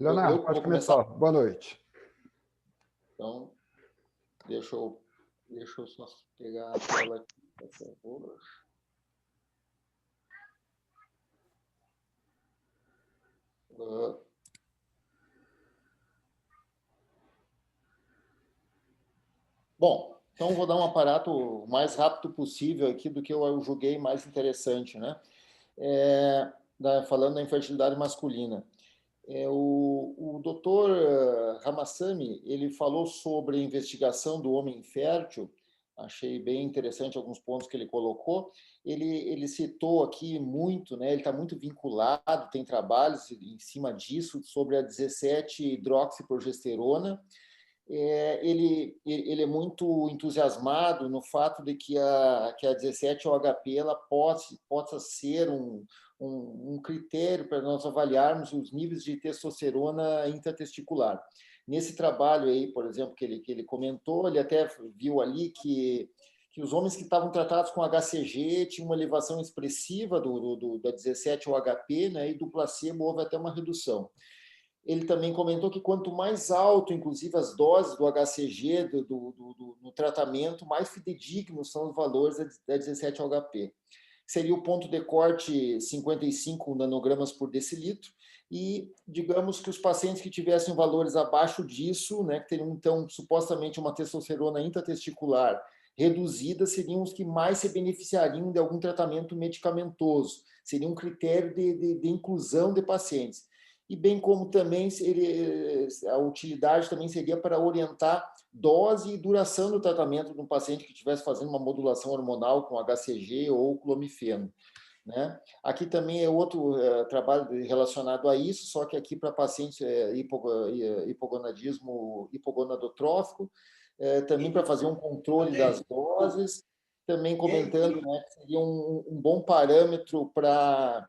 Leonardo, pode vou começar. começar. Boa noite. Então, deixa eu só pegar a tela aqui, por favor. Bom, então vou dar um aparato o mais rápido possível aqui do que eu julguei mais interessante, né? Falando da infertilidade masculina. O doutor Ramassamy, ele falou sobre a investigação do homem infértil, achei bem interessante alguns pontos que ele colocou. Ele citou aqui muito, né, ele está muito vinculado, tem trabalhos em cima disso, sobre a 17-hidroxiprogesterona. Ele é muito entusiasmado no fato de que a 17-OHP ela possa ser um critério para nós avaliarmos os níveis de testosterona intratesticular. Nesse trabalho aí, por exemplo, que ele comentou, ele até viu ali que os homens que estavam tratados com HCG tinham uma elevação expressiva da 17-OHP, né, e do placebo houve até uma redução. Ele também comentou que quanto mais alto, inclusive, as doses do HCG no tratamento, mais fidedignos são os valores da 17-OHP. Seria o ponto de corte 55 nanogramas por decilitro, e digamos que os pacientes que tivessem valores abaixo disso, né, que teriam, então, supostamente uma testosterona intratesticular reduzida, seriam os que mais se beneficiariam de algum tratamento medicamentoso. Seria um critério de inclusão de pacientes. E bem como também a utilidade também seria para orientar dose e duração do tratamento de um paciente que estivesse fazendo uma modulação hormonal com HCG ou clomifeno, né? Aqui também é outro trabalho relacionado a isso, só que aqui para pacientes hipogonadismo hipogonadotrófico, também para fazer um controle das doses, também comentando, né, que seria um bom parâmetro para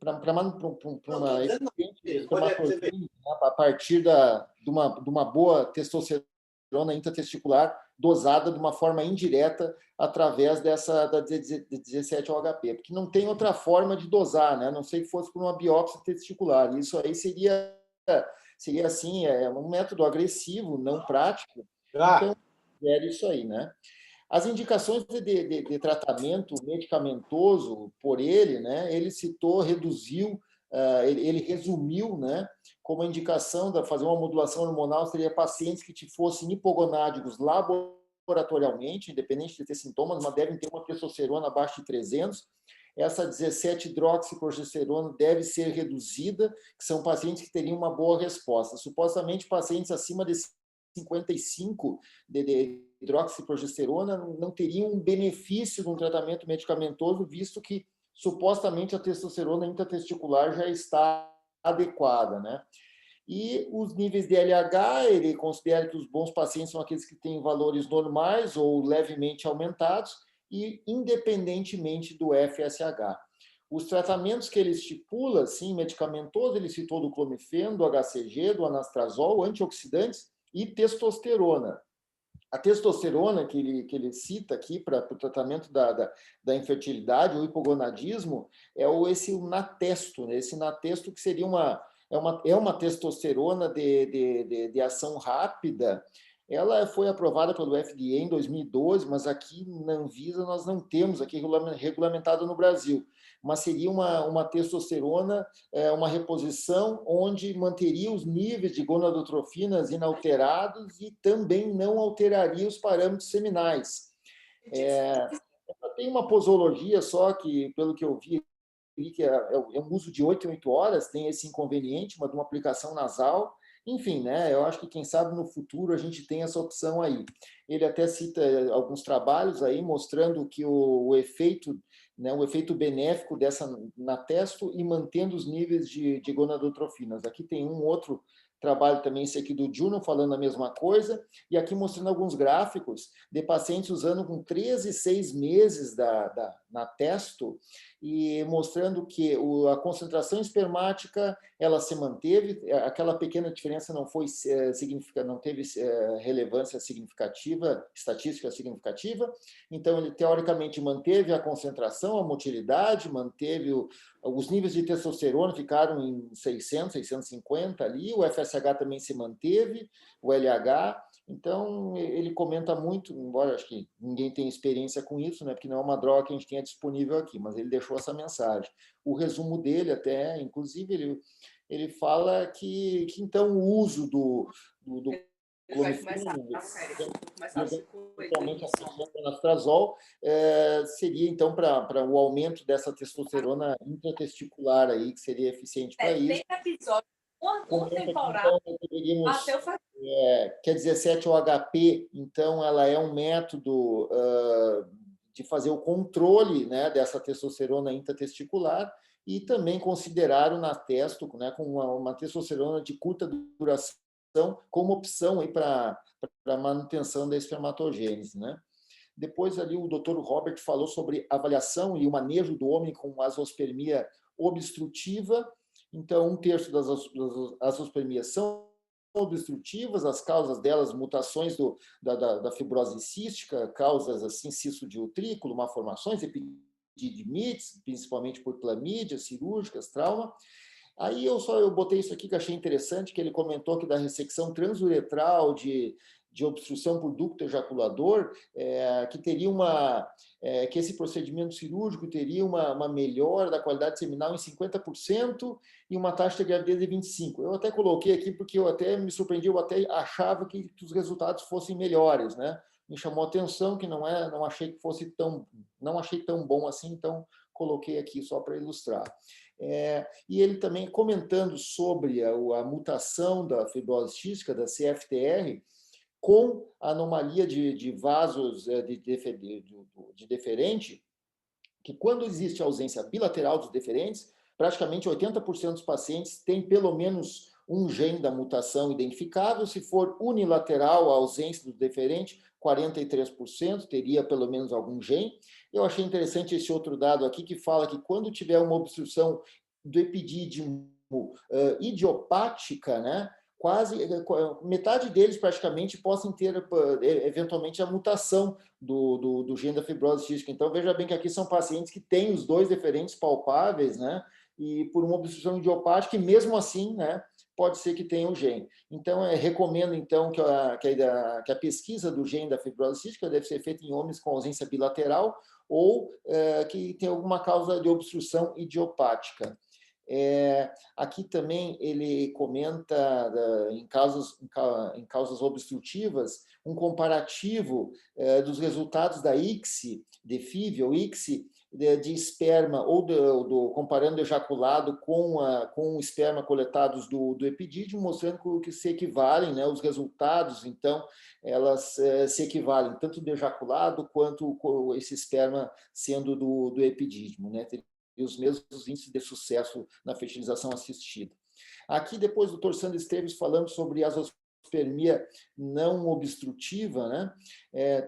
uma eficiente espermatozoide, a partir de uma boa testosterona intratesticular dosada de uma forma indireta através da 17-OHP, porque não tem outra forma de dosar, né? A não sei que fosse por uma biópsia testicular. Isso aí seria assim, um método agressivo, não prático. Então, é isso aí, né? As indicações de tratamento medicamentoso por ele, né, ele citou, reduziu, ele resumiu, né, como a indicação de fazer uma modulação hormonal seria pacientes que fossem hipogonádicos laboratorialmente, independente de ter sintomas, mas devem ter uma testosterona abaixo de 300. Essa 17-hidroxiprogesterona deve ser reduzida, que são pacientes que teriam uma boa resposta. Supostamente, pacientes acima de 55 de hidroxiprogesterona não teriam um benefício de um tratamento medicamentoso, visto que supostamente a testosterona intratesticular já está adequada, né? E os níveis de LH, ele considera que os bons pacientes são aqueles que têm valores normais ou levemente aumentados, e independentemente do FSH. Os tratamentos que ele estipula, sim, medicamentoso, ele citou do clomifeno, do HCG, do anastrozol, antioxidantes e testosterona. A testosterona que ele cita aqui para o tratamento da infertilidade, o hipogonadismo, é esse natesto, né? Esse natesto que seria uma testosterona de ação rápida. Ela foi aprovada pelo FDA em 2012, mas aqui na Anvisa nós não temos aqui regulamentado no Brasil. Mas seria uma testosterona, uma reposição onde manteria os níveis de gonadotrofinas inalterados e também não alteraria os parâmetros seminais. Tem uma posologia só que, pelo que eu vi, que é um uso de 8 em 8 horas, tem esse inconveniente, de uma aplicação nasal. Enfim, né? Eu acho que, quem sabe, no futuro a gente tem essa opção aí. Ele até cita alguns trabalhos aí mostrando que o efeito, né, o efeito benéfico dessa natesto e mantendo os níveis de gonadotrofinas. Aqui tem um outro trabalho também, esse aqui do Juno, falando a mesma coisa, e aqui mostrando alguns gráficos de pacientes usando com 13 e 6 meses na testo, e mostrando que a concentração espermática ela se manteve, aquela pequena diferença não foi não teve relevância significativa, estatística significativa, então ele teoricamente manteve a concentração, a motilidade, manteve os níveis de testosterona ficaram em 600, 650 ali, o FSH também se manteve, o LH. Então, ele comenta muito, embora acho que ninguém tenha experiência com isso, né, porque não é uma droga que a gente tenha disponível aqui, mas ele deixou essa mensagem. O resumo dele até, inclusive, ele fala que então o uso do clomifene, principalmente a anastrozol, seria então para o aumento dessa testosterona intratesticular aí, que seria eficiente para isso. Tem episódio, uma temporada, que é 17-OHP, então ela é um método de fazer o controle, né, dessa testosterona intratesticular, e também consideraram na testo, né, com uma testosterona de curta duração como opção para a manutenção da espermatogênese, né? Depois ali o Dr. Robert falou sobre avaliação e o manejo do homem com azospermia obstrutiva. Então, 1/3 das azospermias são obstrutivas, as causas delas, mutações da fibrose cística, causas assim, cisto de utrículo, malformações, epididimites, principalmente por clamídias cirúrgicas, trauma. Aí eu botei isso aqui que achei interessante, que ele comentou que da ressecção transuretral de obstrução por ducto ejaculador, que teria que esse procedimento cirúrgico teria uma melhora da qualidade seminal em 50% e uma taxa de gravidez de 25%. Eu até coloquei aqui porque eu até me surpreendi, eu até achava que os resultados fossem melhores, né? Me chamou a atenção que não achei que fosse não achei tão bom assim, então coloquei aqui só para ilustrar. E ele também comentando sobre a mutação da fibrose cística, da CFTR, com anomalia de vasos de deferente, que quando existe ausência bilateral dos deferentes, praticamente 80% dos pacientes têm pelo menos um gene da mutação identificável. Se for unilateral a ausência do deferente, 43% teria pelo menos algum gene. Eu achei interessante esse outro dado aqui, que fala que quando tiver uma obstrução do epidídimo idiopática, né, quase metade deles praticamente possam ter eventualmente a mutação do gene da fibrose cística. Então, veja bem que aqui são pacientes que têm os dois deferentes palpáveis, né, e por uma obstrução idiopática, e mesmo assim, né, pode ser que tenha o gene. Então, recomendo então que a pesquisa do gene da fibrose cística deve ser feita em homens com ausência bilateral ou que tem alguma causa de obstrução idiopática. Aqui também ele comenta em causas obstrutivas um comparativo dos resultados da ICSI, de FIV ou ICSI, de esperma, ou comparando ejaculado com o esperma coletados do epidídimo, mostrando que se equivalem, né, os resultados, então, elas se equivalem, tanto do ejaculado quanto esse esperma sendo do epidídimo, né? E os mesmos índices de sucesso na fertilização assistida. Aqui, depois, o Dr. Sandro Esteves falando sobre azospermia não obstrutiva, né?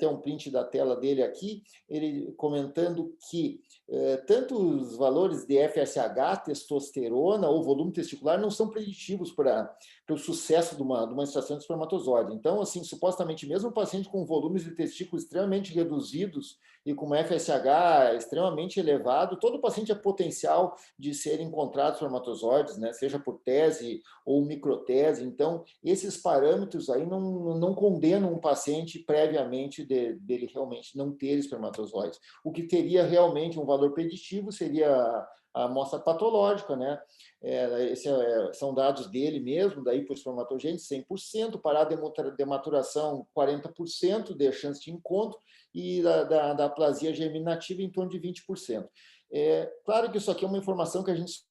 Tem um print da tela dele aqui, ele comentando que tanto os valores de FSH, testosterona ou volume testicular não são preditivos para o sucesso de uma extração de espermatozoide. Então, assim, supostamente, mesmo um paciente com volumes de testículos extremamente reduzidos e com uma FSH extremamente elevado, todo paciente é potencial de ser encontrado espermatozoides, né? Seja por tese ou microtese. Então, esses parâmetros aí não condenam um paciente previamente dele realmente não ter espermatozoides. O que teria realmente um valor preditivo seria a amostra patológica, né? São dados dele mesmo, daí para o espermatogênese 100%, parada de maturação 40% de chance de encontro e da aplasia germinativa em torno de 20%. Claro que isso aqui é uma informação que a gente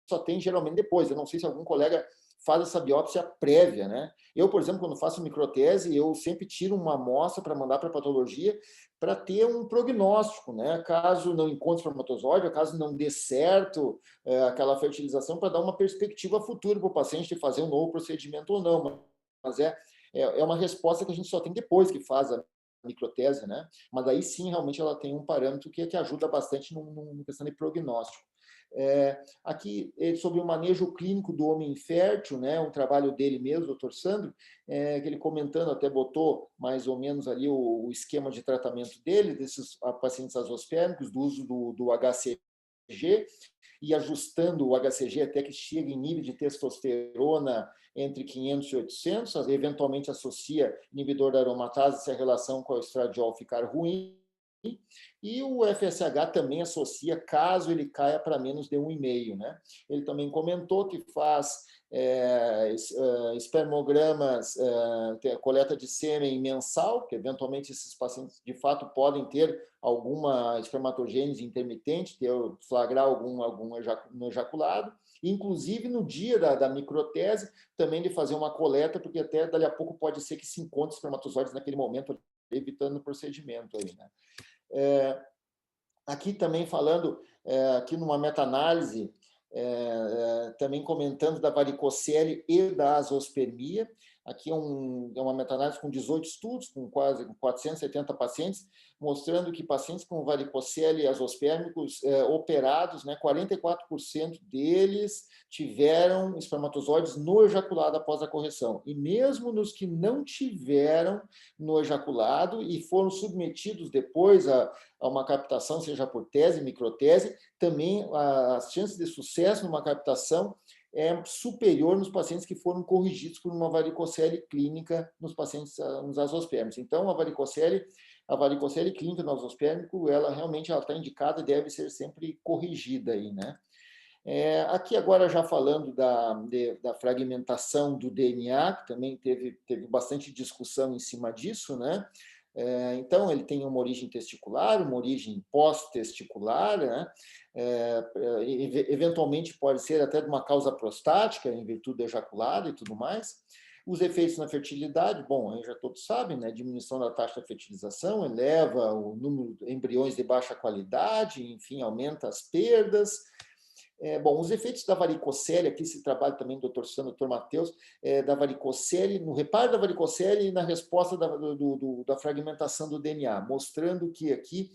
só tem geralmente depois. Eu não sei se algum colega faz essa biópsia prévia, né? Eu, por exemplo, quando faço microtese, eu sempre tiro uma amostra para mandar para a patologia para ter um prognóstico, né? Caso não encontre espermatozoide, caso não dê certo aquela fertilização, para dar uma perspectiva futura para o paciente de fazer um novo procedimento ou não. Mas é uma resposta que a gente só tem depois que faz a microtese, né? Mas daí sim, realmente, ela tem um parâmetro que ajuda bastante no questão de prognóstico. Aqui, sobre o manejo clínico do homem infértil, né, um trabalho dele mesmo, doutor Sandro, que ele comentando, até botou mais ou menos ali o esquema de tratamento dele, desses pacientes azospérmicos, do uso do HCG, e ajustando o HCG até que chegue em nível de testosterona entre 500 e 800, eventualmente associa inibidor da aromatase se a relação com o estradiol ficar ruim, e o FSH também associa caso ele caia para menos de 1,5, né? Ele também comentou que faz espermogramas, coleta de sêmen mensal, que eventualmente esses pacientes de fato podem ter alguma espermatogênese intermitente, flagrar algum ejaculado, inclusive no dia da microtese, também de fazer uma coleta, porque até dali a pouco pode ser que se encontre espermatozoides naquele momento, evitando o procedimento aí, né? Aqui também falando, aqui numa meta-análise, também comentando da varicocele e da azospermia. Aqui é uma meta-análise com 18 estudos, com quase 470 pacientes, mostrando que pacientes com varicocele e azospérmicos operados, né, 44% deles tiveram espermatozoides no ejaculado após a correção. E mesmo nos que não tiveram no ejaculado e foram submetidos depois a uma captação, seja por tese, microtese, também as chances de sucesso numa captação é superior nos pacientes que foram corrigidos por uma varicocele clínica nos pacientes nos azospérmicos. Então, a varicocele clínica no azospérmico, ela realmente está indicada e deve ser sempre corrigida aí, né? Aqui agora já falando da fragmentação do DNA, que também teve bastante discussão em cima disso, né? Então, ele tem uma origem testicular, uma origem pós-testicular, né? Eventualmente pode ser até de uma causa prostática, em virtude do ejaculado e tudo mais. Os efeitos na fertilidade, bom, aí já todos sabem, né? Diminuição da taxa de fertilização, eleva o número de embriões de baixa qualidade, enfim, aumenta as perdas. Bom, os efeitos da varicocele, aqui se trabalha também do Dr. Sandro, Dr. Matheus, da varicocele, no reparo da varicocele e na resposta da fragmentação do DNA, mostrando que aqui,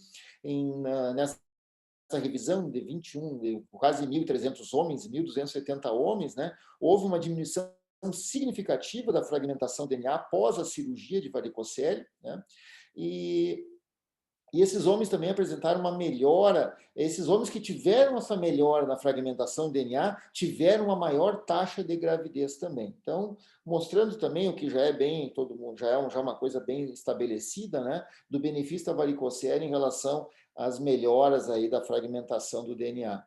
nessa revisão de 21, de quase 1.300 homens, 1.270 homens, né, houve uma diminuição significativa da fragmentação do DNA após a cirurgia de varicocele, né, e esses homens também apresentaram uma melhora, esses homens que tiveram essa melhora na fragmentação do DNA tiveram uma maior taxa de gravidez também. Então, mostrando também o que já é bem, todo mundo, já é uma coisa bem estabelecida, né, do benefício da varicocele em relação às melhoras aí da fragmentação do DNA.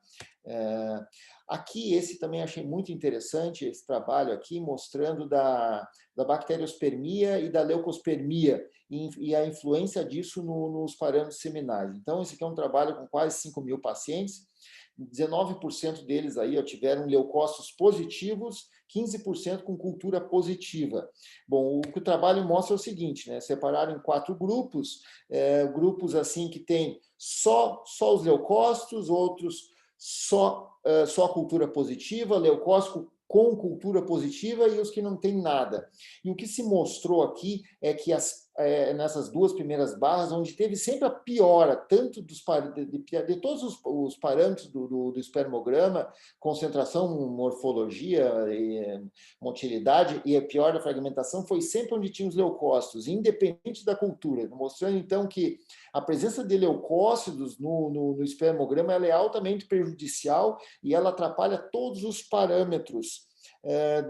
Aqui, esse também achei muito interessante, esse trabalho aqui, mostrando da bacteriospermia e da leucospermia, e a influência disso nos parâmetros seminais. Então, esse aqui é um trabalho com quase 5.000 pacientes, 19% deles aí tiveram leucócitos positivos, 15% com cultura positiva. Bom, o que o trabalho mostra é o seguinte, né? Separaram em 4 grupos, grupos assim que tem só os leucócitos, outros só cultura positiva, leucócito com cultura positiva e os que não têm nada. E o que se mostrou aqui é que nessas 2 primeiras barras, onde teve sempre a piora, tanto de todos os parâmetros do espermograma, concentração, morfologia, motilidade, e a pior da fragmentação, foi sempre onde tinha os leucócitos, independente da cultura, mostrando então que a presença de leucócitos no espermograma ela é altamente prejudicial e ela atrapalha todos os parâmetros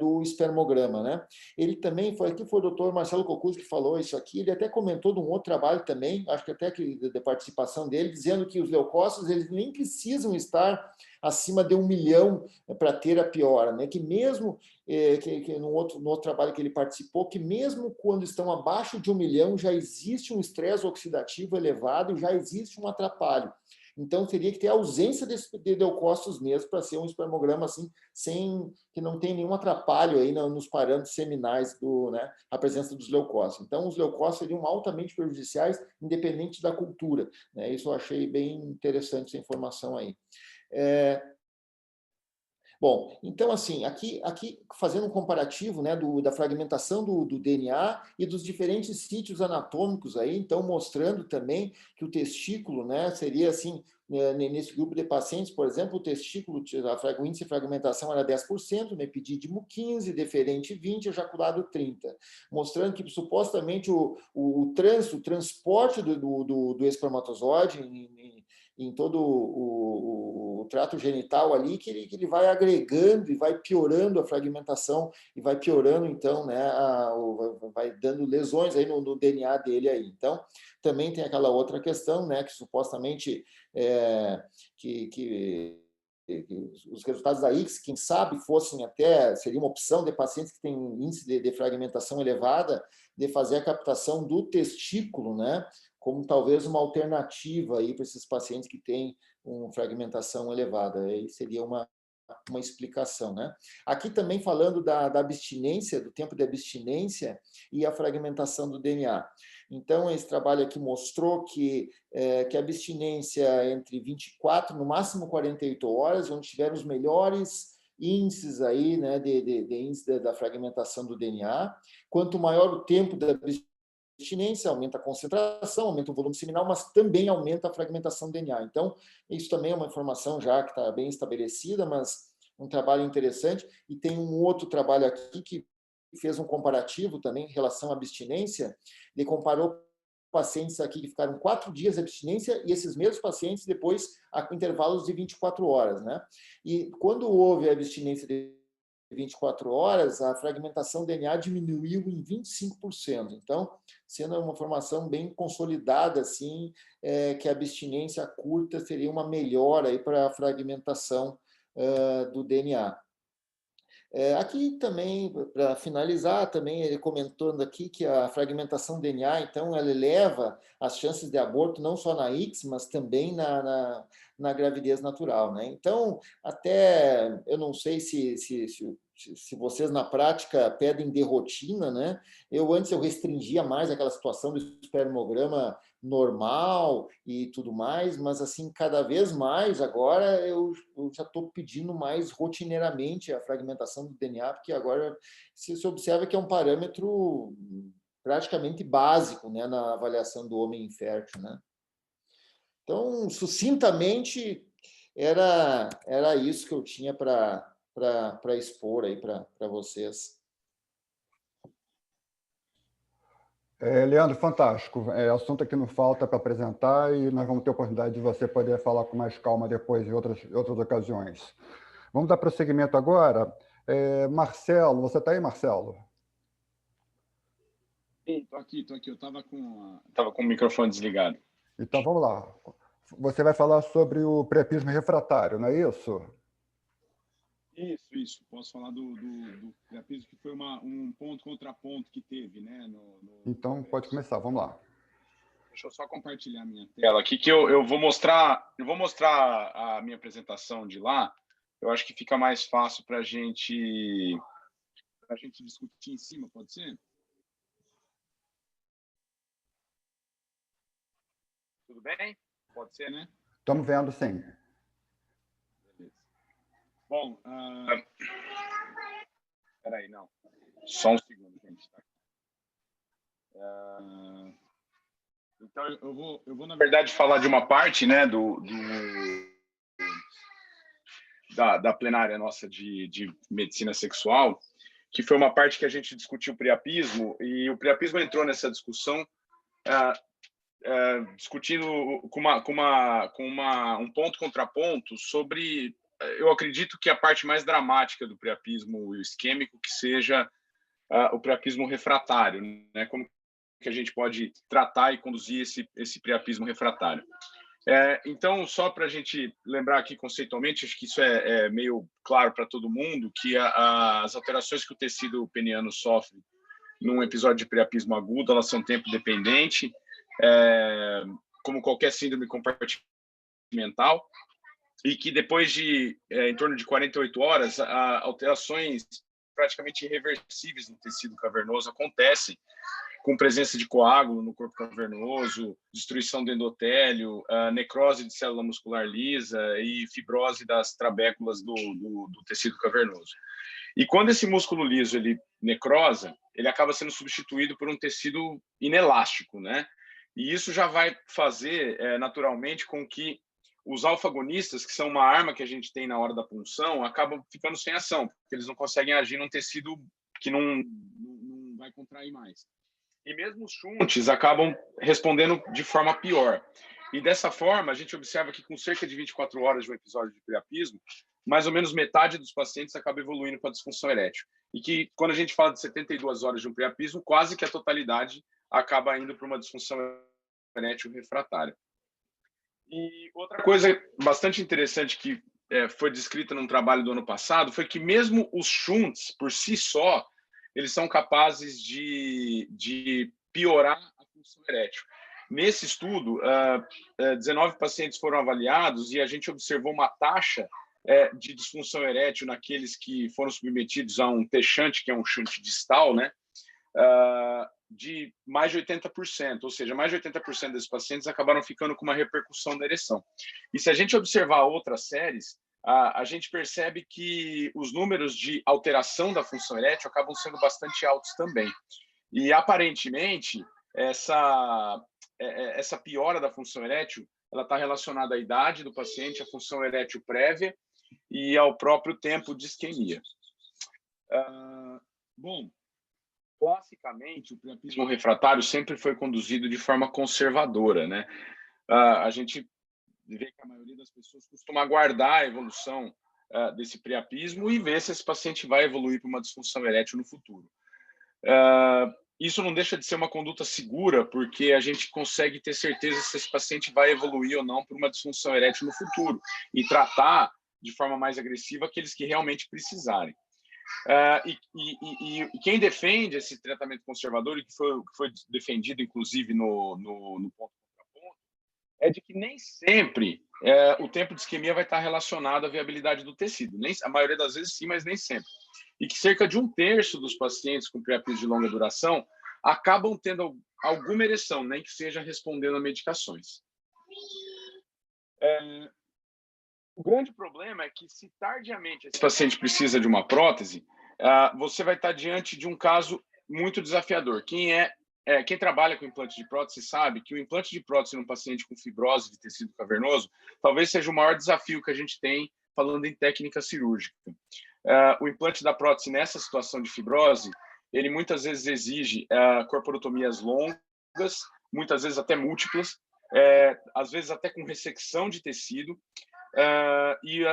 do espermograma, né? Ele também foi o Dr. Marcelo Cocuzzi que falou isso aqui. Ele até comentou de um outro trabalho também, acho que até de participação dele, dizendo que os leucócitos eles nem precisam estar acima de 1 milhão para ter a piora, né? Que mesmo que no outro trabalho que ele participou, que mesmo quando estão abaixo de 1 milhão já existe um estresse oxidativo elevado, já existe um atrapalho. Então, teria que ter ausência de leucócitos mesmo para ser um espermograma assim, que não tem nenhum atrapalho aí nos parâmetros seminais a presença dos leucócitos. Então, os leucócitos seriam altamente prejudiciais, independente da cultura, né? Isso eu achei bem interessante, essa informação aí. Bom, então, assim, aqui fazendo um comparativo, né, da fragmentação do DNA e dos diferentes sítios anatômicos aí, então, mostrando também que o testículo, né, seria, assim, nesse grupo de pacientes, por exemplo, o testículo, o índice de fragmentação era 10%, no epidídimo 15%, deferente 20%, ejaculado 30%, mostrando que, supostamente, o transporte do espermatozoide em todo o trato genital ali, que ele vai agregando e vai piorando a fragmentação e vai piorando, então, né, vai dando lesões aí no DNA dele aí. Então, também tem aquela outra questão, né, que supostamente que os resultados da ICS, quem sabe, seria uma opção de pacientes que têm índice de fragmentação elevada, de fazer a captação do testículo, né, como talvez uma alternativa aí para esses pacientes que têm uma fragmentação elevada. Aí seria uma explicação, né? Aqui também falando da abstinência, do tempo de abstinência e a fragmentação do DNA. Então, esse trabalho aqui mostrou que a abstinência entre 24, no máximo 48 horas, onde tiveram os melhores índices aí, né, de índice da fragmentação do DNA. Quanto maior o tempo da abstinência, aumenta a concentração, aumenta o volume seminal, mas também aumenta a fragmentação do DNA. Então, isso também é uma informação já que está bem estabelecida, mas um trabalho interessante. E tem um outro trabalho aqui que fez um comparativo também em relação à abstinência, ele comparou pacientes aqui que ficaram 4 dias de abstinência e esses mesmos pacientes depois a intervalos de 24 horas, né? E quando houve a abstinência de 24 horas, a fragmentação do DNA diminuiu em 25%. Então, sendo uma formação bem consolidada, assim, que a abstinência curta seria uma melhora aí para a fragmentação do DNA. Aqui também, para finalizar, também ele comentando aqui que a fragmentação do DNA, então, ela eleva as chances de aborto não só na ICS, mas também na gravidez natural, né? Então, até, eu não sei se vocês na prática pedem de rotina, né? Antes eu restringia mais aquela situação do espermograma normal e tudo mais, mas assim, cada vez mais agora eu já estou pedindo mais rotineiramente a fragmentação do DNA, porque agora se observa que é um parâmetro praticamente básico, né, na avaliação do homem infértil, né? Então, sucintamente, era isso que eu tinha para expor aí para vocês. Leandro, fantástico. Assunto que não falta para apresentar e nós vamos ter a oportunidade de você poder falar com mais calma depois em outras ocasiões. Vamos dar prosseguimento agora. Marcelo, você está aí, Marcelo? Estou aqui. Eu estava com o microfone desligado. Então, vamos lá. Você vai falar sobre o priapismo refratário, não é isso? Isso. Posso falar do priapismo, que foi um ponto-contraponto que teve, né? Então, pode começar, vamos lá. Deixa eu só compartilhar a minha tela aqui, que eu vou mostrar a minha apresentação de lá. Eu acho que fica mais fácil para a gente discutir em cima, pode ser? Tudo bem? Pode ser, né? Estamos vendo, sim. Beleza. Bom, peraí, não. Só um segundo, gente. Então, eu vou, na verdade, falar de uma parte, né, da plenária nossa de medicina sexual, que foi uma parte que a gente discutiu o priapismo, e o priapismo entrou nessa discussão discutindo um ponto-contraponto sobre, eu acredito que a parte mais dramática do priapismo isquêmico, que seja o priapismo refratário, né? Como que a gente pode tratar e conduzir esse priapismo refratário. Então, só para a gente lembrar aqui conceitualmente, acho que isso é meio claro para todo mundo, que as alterações que o tecido peniano sofre num episódio de priapismo agudo, elas são tempo-dependente, como qualquer síndrome compartimental, e que depois de em torno de 48 horas, alterações praticamente irreversíveis no tecido cavernoso acontecem, com presença de coágulo no corpo cavernoso, destruição do endotélio, necrose de célula muscular lisa e fibrose das trabéculas do tecido cavernoso. E quando esse músculo liso ele necrosa, ele acaba sendo substituído por um tecido inelástico, né? E isso já vai fazer, naturalmente, com que os alfa-agonistas, que são uma arma que a gente tem na hora da punção, acabam ficando sem ação, porque eles não conseguem agir num tecido que não vai contrair mais. E mesmo os shunts acabam respondendo de forma pior. E dessa forma, a gente observa que com cerca de 24 horas de um episódio de priapismo, mais ou menos metade dos pacientes acaba evoluindo para disfunção erétil. E que, quando a gente fala de 72 horas de um priapismo, quase que a totalidade acaba indo para uma disfunção erétil refratária. E outra coisa bastante interessante que foi descrita num trabalho do ano passado foi que mesmo os shunts, por si só, eles são capazes de piorar a função erétil. Nesse estudo, 19 pacientes foram avaliados e a gente observou uma taxa de disfunção erétil naqueles que foram submetidos a um T-shunt, que é um shunt distal, né? De mais de 80%, ou seja, mais de 80% desses pacientes acabaram ficando com uma repercussão da ereção. E se a gente observar outras séries, a gente percebe que os números de alteração da função erétil acabam sendo bastante altos também. E, aparentemente, essa piora da função erétil ela está relacionada à idade do paciente, à função erétil prévia e ao próprio tempo de isquemia. Bom, classicamente, o priapismo refratário sempre foi conduzido de forma conservadora, né? A gente vê que a maioria das pessoas costuma aguardar a evolução desse priapismo e ver se esse paciente vai evoluir para uma disfunção erétil no futuro. Isso não deixa de ser uma conduta segura, porque a gente consegue ter certeza se esse paciente vai evoluir ou não para uma disfunção erétil no futuro e tratar de forma mais agressiva aqueles que realmente precisarem. E quem defende esse tratamento conservador, e que foi defendido, inclusive, no ponto contra ponto, é de que nem sempre o tempo de isquemia vai estar relacionado à viabilidade do tecido. A maioria das vezes sim, mas nem sempre. E que cerca de 1/3 dos pacientes com priapismo de longa duração acabam tendo alguma ereção, nem que seja respondendo a medicações. O grande problema é que, se tardiamente esse paciente precisa de uma prótese, você vai estar diante de um caso muito desafiador. Quem trabalha com implante de prótese sabe que o implante de prótese num paciente com fibrose de tecido cavernoso talvez seja o maior desafio que a gente tem falando em técnica cirúrgica. O implante da prótese nessa situação de fibrose, ele muitas vezes exige corporotomias longas, muitas vezes até múltiplas, às vezes até com ressecção de tecido, e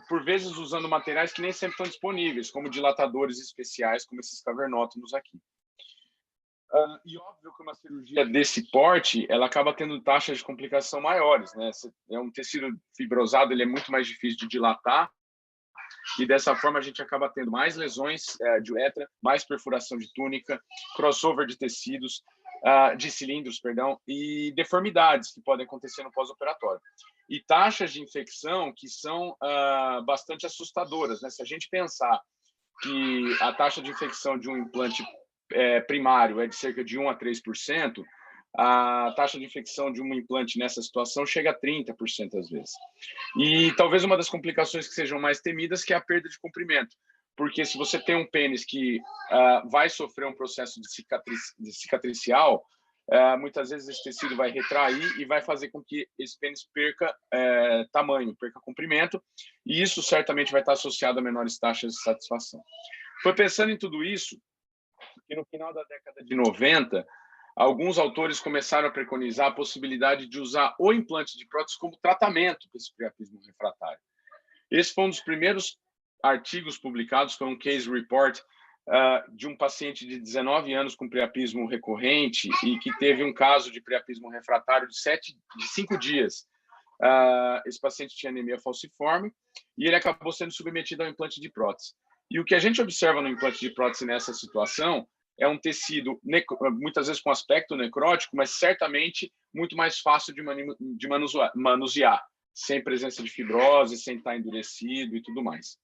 por vezes usando materiais que nem sempre estão disponíveis, como dilatadores especiais, como esses cavernótomos aqui. E óbvio que uma cirurgia desse porte, ela acaba tendo taxas de complicação maiores, né? É um tecido fibrosado, ele é muito mais difícil de dilatar, e dessa forma a gente acaba tendo mais lesões de uretra, mais perfuração de túnica, crossover de tecidos, de cilindros, perdão, e deformidades que podem acontecer no pós-operatório. E taxas de infecção que são bastante assustadoras, né? Se a gente pensar que a taxa de infecção de um implante primário é de cerca de 1 a 3%, a taxa de infecção de um implante nessa situação chega a 30% às vezes. E talvez uma das complicações que sejam mais temidas que é a perda de comprimento, porque se você tem um pênis que vai sofrer um processo de cicatricial, muitas vezes esse tecido vai retrair e vai fazer com que esse pênis perca tamanho, perca comprimento, e isso certamente vai estar associado a menores taxas de satisfação. Foi pensando em tudo isso que no final da década de 90, alguns autores começaram a preconizar a possibilidade de usar o implante de prótese como tratamento para esse priapismo refratário. Esse foi um dos primeiros artigos publicados, foi um case report de um paciente de 19 anos com priapismo recorrente e que teve um caso de priapismo refratário de 5 dias. Esse paciente tinha anemia falciforme e ele acabou sendo submetido ao implante de prótese. E o que a gente observa no implante de prótese nessa situação é um tecido, muitas vezes com aspecto necrótico, mas certamente muito mais fácil de manusear, sem presença de fibrose, sem estar endurecido e tudo mais.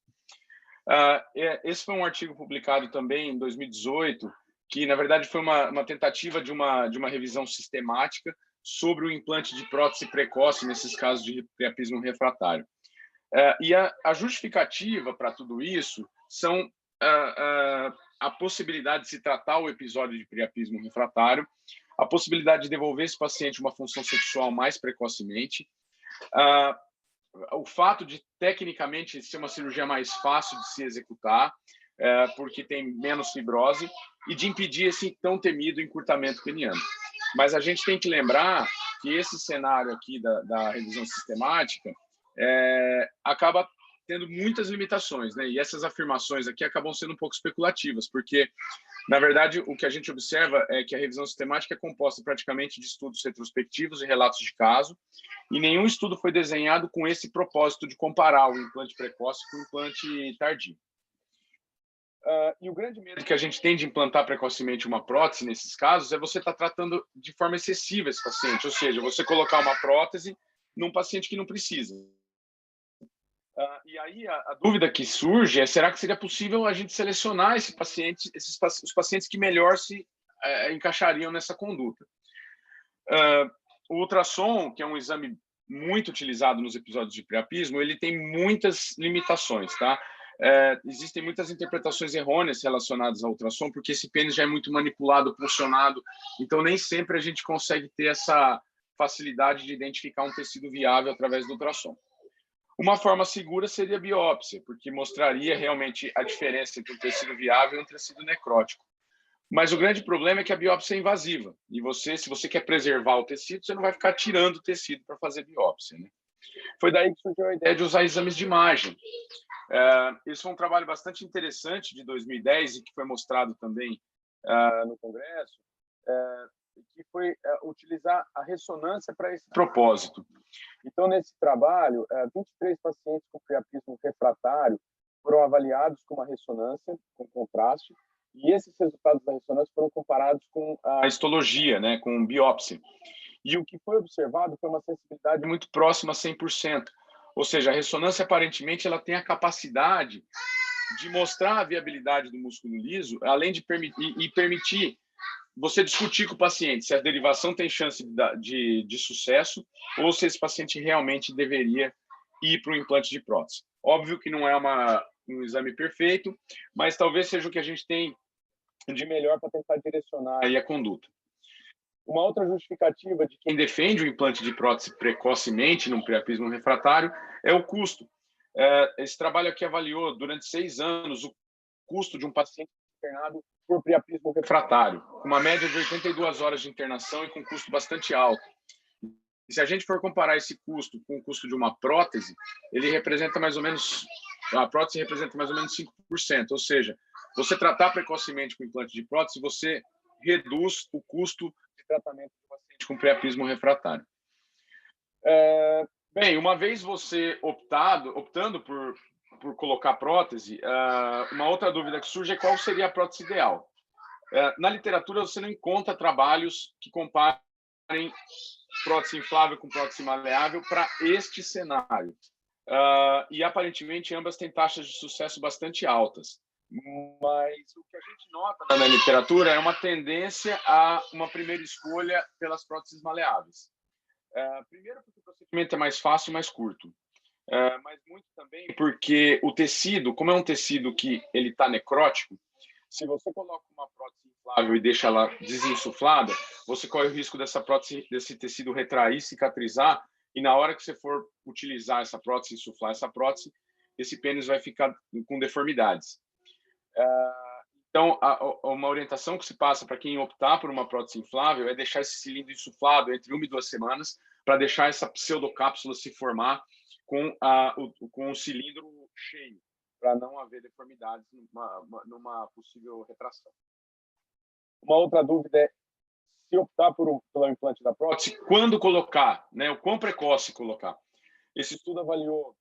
Esse foi um artigo publicado também em 2018, que na verdade foi uma tentativa de uma revisão sistemática sobre o implante de prótese precoce nesses casos de priapismo refratário. E a justificativa para tudo isso são a possibilidade de se tratar o episódio de priapismo refratário, a possibilidade de devolver esse paciente uma função sexual mais precocemente, o fato de, tecnicamente, ser uma cirurgia mais fácil de se executar, porque tem menos fibrose, e de impedir esse tão temido encurtamento peniano. Mas a gente tem que lembrar que esse cenário aqui da revisão sistemática acaba tendo muitas limitações, né? E essas afirmações aqui acabam sendo um pouco especulativas, porque, na verdade, o que a gente observa é que a revisão sistemática é composta praticamente de estudos retrospectivos e relatos de caso, e nenhum estudo foi desenhado com esse propósito de comparar o implante precoce com o implante tardio. E o grande medo que a gente tem de implantar precocemente uma prótese nesses casos é você estar tratando de forma excessiva esse paciente, ou seja, você colocar uma prótese num paciente que não precisa. E aí a dúvida que surge é: será que seria possível a gente selecionar esse paciente, os pacientes que melhor se encaixariam nessa conduta? O ultrassom, que é um exame muito utilizado nos episódios de priapismo, ele tem muitas limitações, tá? Existem muitas interpretações errôneas relacionadas ao ultrassom, porque esse pênis já é muito manipulado, pulsionado, então nem sempre a gente consegue ter essa facilidade de identificar um tecido viável através do ultrassom. Uma forma segura seria a biópsia, porque mostraria realmente a diferença entre um tecido viável e um tecido necrótico. Mas o grande problema é que a biópsia é invasiva, e se você quer preservar o tecido, você não vai ficar tirando o tecido para fazer biópsia, né? Foi daí que surgiu a ideia de usar exames de imagem. Esse foi um trabalho bastante interessante de 2010 e que foi mostrado também no Congresso, que foi utilizar a ressonância para esse propósito. Então, nesse trabalho, 23 pacientes com priapismo refratário foram avaliados com uma ressonância, com contraste, e esses resultados da ressonância foram comparados com a histologia, né, com biópsia. E o que foi observado foi uma sensibilidade muito próxima a 100%. Ou seja, a ressonância, aparentemente, ela tem a capacidade de mostrar a viabilidade do músculo liso, além de permitir você discutir com o paciente se a derivação tem chance de sucesso ou se esse paciente realmente deveria ir para o implante de prótese. Óbvio que não é um exame perfeito, mas talvez seja o que a gente tem de melhor para tentar direcionar aí a conduta. Uma outra justificativa de quem defende o implante de prótese precocemente num priapismo refratário é o custo. Esse trabalho aqui avaliou durante 6 anos o custo de um paciente internado por priapismo refratário, com uma média de 82 horas de internação e com custo bastante alto. E se a gente for comparar esse custo com o custo de uma prótese, a prótese representa mais ou menos 5%, ou seja, você tratar precocemente com implante de prótese, você reduz o custo de tratamento do paciente com priapismo refratário. Bem, uma vez você optando por colocar prótese, uma outra dúvida que surge é qual seria a prótese ideal. Na literatura, você não encontra trabalhos que comparem prótese inflável com prótese maleável para este cenário. E, aparentemente, ambas têm taxas de sucesso bastante altas. Mas o que a gente nota na literatura é uma tendência a uma primeira escolha pelas próteses maleáveis. Primeiro, porque o procedimento é mais fácil e mais curto. Mas muito também porque o tecido, como é um tecido que ele está necrótico, se você coloca uma prótese inflável e deixa ela desinsuflada, você corre o risco desse tecido retrair, cicatrizar, e na hora que você for utilizar essa prótese, insuflar essa prótese, esse pênis vai ficar com deformidades. Então, uma orientação que se passa para quem optar por uma prótese inflável é deixar esse cilindro insuflado entre 1 e 2 semanas para deixar essa pseudocápsula se formar com o cilindro cheio, para não haver deformidades numa possível retração. Uma outra dúvida é se optar pelo implante da prótese, quando colocar, né? O quão precoce colocar. Esse estudo avaliou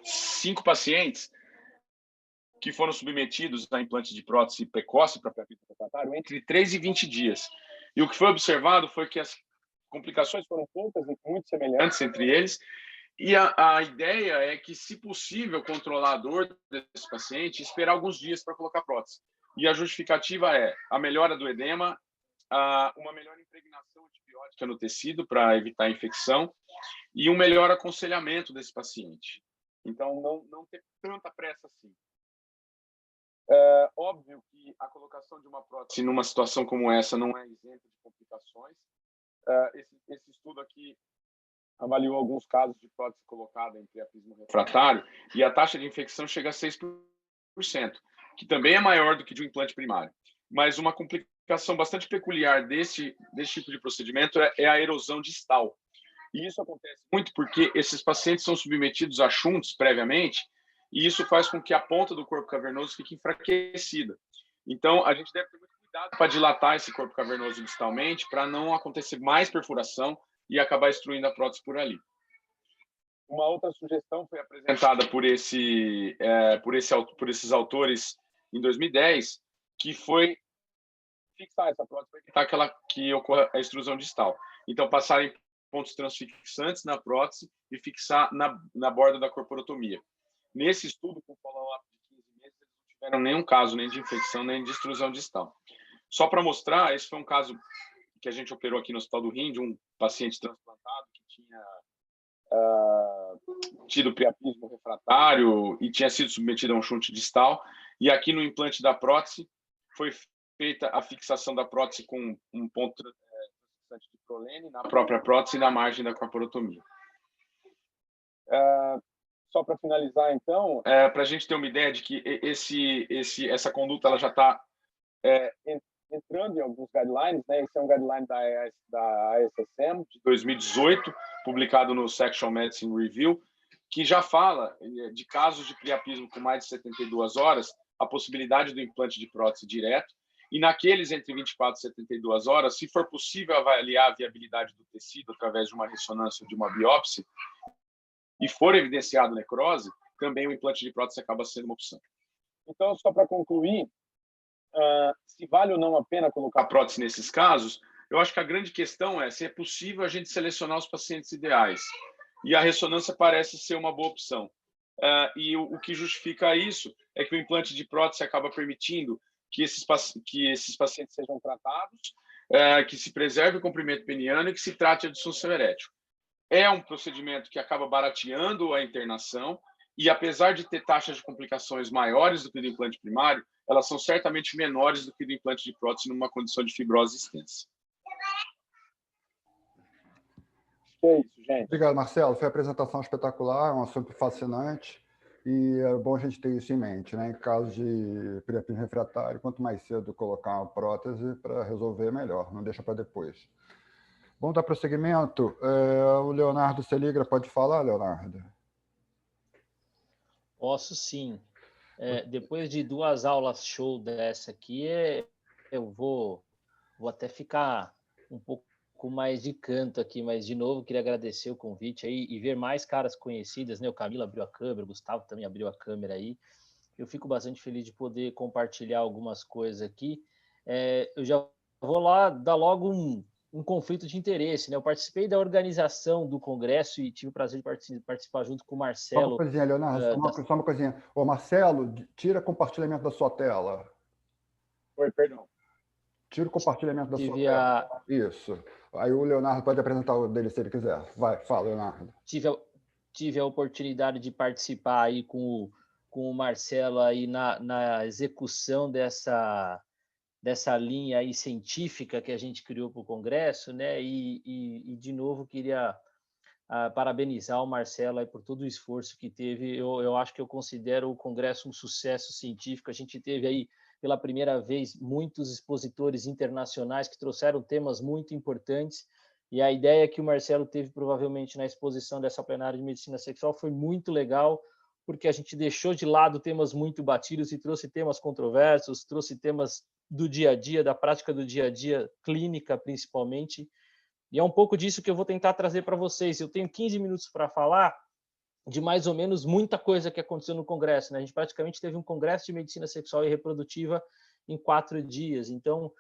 5 pacientes que foram submetidos a implante de prótese precoce para priapismo refratário entre 3 e 20 dias. E o que foi observado foi que as complicações foram poucas e muito semelhantes entre eles, E a ideia é que, se possível, controlar a dor desse paciente e esperar alguns dias para colocar prótese. E a justificativa é a melhora do edema, uma melhor impregnação antibiótica no tecido para evitar a infecção e um melhor aconselhamento desse paciente. Então, não ter tanta pressa assim. É óbvio que a colocação de uma prótese numa situação como essa não é isenta de complicações. Esse estudo aqui avaliou alguns casos de prótese colocada em priapismo refratário e a taxa de infecção chega a 6%, que também é maior do que de um implante primário. Mas uma complicação bastante peculiar desse tipo de procedimento é a erosão distal. E isso acontece muito porque esses pacientes são submetidos a shunts previamente, e isso faz com que a ponta do corpo cavernoso fique enfraquecida. Então, a gente deve ter muito cuidado para dilatar esse corpo cavernoso distalmente, para não acontecer mais perfuração e acabar destruindo a prótese por ali. Uma outra sugestão foi apresentada por esses autores em 2010, que foi fixar essa prótese para evitar que ocorra a extrusão distal. Então, passarem pontos transfixantes na prótese e fixar na borda da corporotomia. Nesse estudo, com follow-up de 15 meses, eles não tiveram nenhum caso nem de infecção, nem de extrusão distal. Só para mostrar, esse foi um caso que a gente operou aqui no Hospital do Rim, de um paciente transplantado que tinha tido priapismo refratário e tinha sido submetido a um shunt distal. E aqui no implante da prótese, foi feita a fixação da prótese com um ponto transfixante de prolene na própria prótese e na margem da corporotomia. Só para finalizar, então, para a gente ter uma ideia de que essa conduta ela já está entrando em alguns guidelines, né? Esse é um guideline da ASSM de 2018, publicado no Sexual Medicine Review, que já fala de casos de priapismo com mais de 72 horas, a possibilidade do implante de prótese direto, e naqueles entre 24 e 72 horas, se for possível avaliar a viabilidade do tecido através de uma ressonância ou de uma biópsia, e for evidenciado necrose, também o implante de prótese acaba sendo uma opção. Então, só para concluir, se vale ou não a pena colocar prótese nesses casos, eu acho que a grande questão é se é possível a gente selecionar os pacientes ideais. E a ressonância parece ser uma boa opção. E o que justifica isso é que o implante de prótese acaba permitindo que esses pacientes sejam tratados, que se preserve o comprimento peniano e que se trate a disfunção erétil. É um procedimento que acaba barateando a internação e, apesar de ter taxas de complicações maiores do que do implante primário, elas são certamente menores do que do implante de prótese numa condição de fibrose extensa. É isso, gente. Obrigado, Marcelo. Foi uma apresentação espetacular, um assunto fascinante e é bom a gente ter isso em mente, né? Em caso de priapismo refratário, quanto mais cedo colocar uma prótese para resolver, melhor. Não deixa para depois. Vamos dar prosseguimento. O Leonardo Seligra pode falar, Leonardo? Posso sim. Depois de 2 aulas show dessa aqui, eu vou até ficar um pouco mais de canto aqui, mas de novo queria agradecer o convite aí e ver mais caras conhecidas, né? O Camilo abriu a câmera, o Gustavo também abriu a câmera aí. Eu fico bastante feliz de poder compartilhar algumas coisas aqui. Eu já vou lá dar logo um conflito de interesse, né? Eu participei da organização do congresso e tive o prazer de participar junto com o Marcelo. Só uma coisinha, Leonardo, só uma coisinha. Ô, Marcelo, tira compartilhamento da sua tela. Oi, perdão. Tira o compartilhamento da sua tela. Isso. Aí o Leonardo pode apresentar o dele se ele quiser. Vai, fala, Leonardo. Tive a oportunidade de participar aí com o Marcelo aí na execução dessa linha aí científica que a gente criou para o Congresso, né? E de novo queria parabenizar o Marcelo aí por todo o esforço que teve. Eu acho que eu considero o Congresso um sucesso científico. A gente teve aí pela primeira vez muitos expositores internacionais que trouxeram temas muito importantes. E a ideia que o Marcelo teve provavelmente na exposição dessa plenária de medicina sexual foi muito legal, porque a gente deixou de lado temas muito batidos e trouxe temas controversos, trouxe temas do dia a dia, da prática do dia a dia, clínica principalmente. E é um pouco disso que eu vou tentar trazer para vocês. Eu tenho 15 minutos para falar de mais ou menos muita coisa que aconteceu no Congresso, né? A gente praticamente teve um Congresso de Medicina Sexual e Reprodutiva em 4 dias. Então,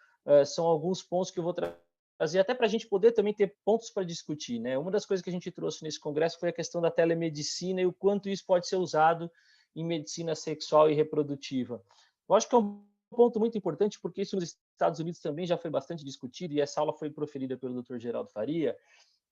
são alguns pontos que eu vou trazer trazer, até para a gente poder também ter pontos para discutir, né? Uma das coisas que a gente trouxe nesse congresso foi a questão da telemedicina e o quanto isso pode ser usado em medicina sexual e reprodutiva. Eu acho que é um ponto muito importante, porque isso nos Estados Unidos também já foi bastante discutido, e essa aula foi proferida pelo Dr. Geraldo Faria,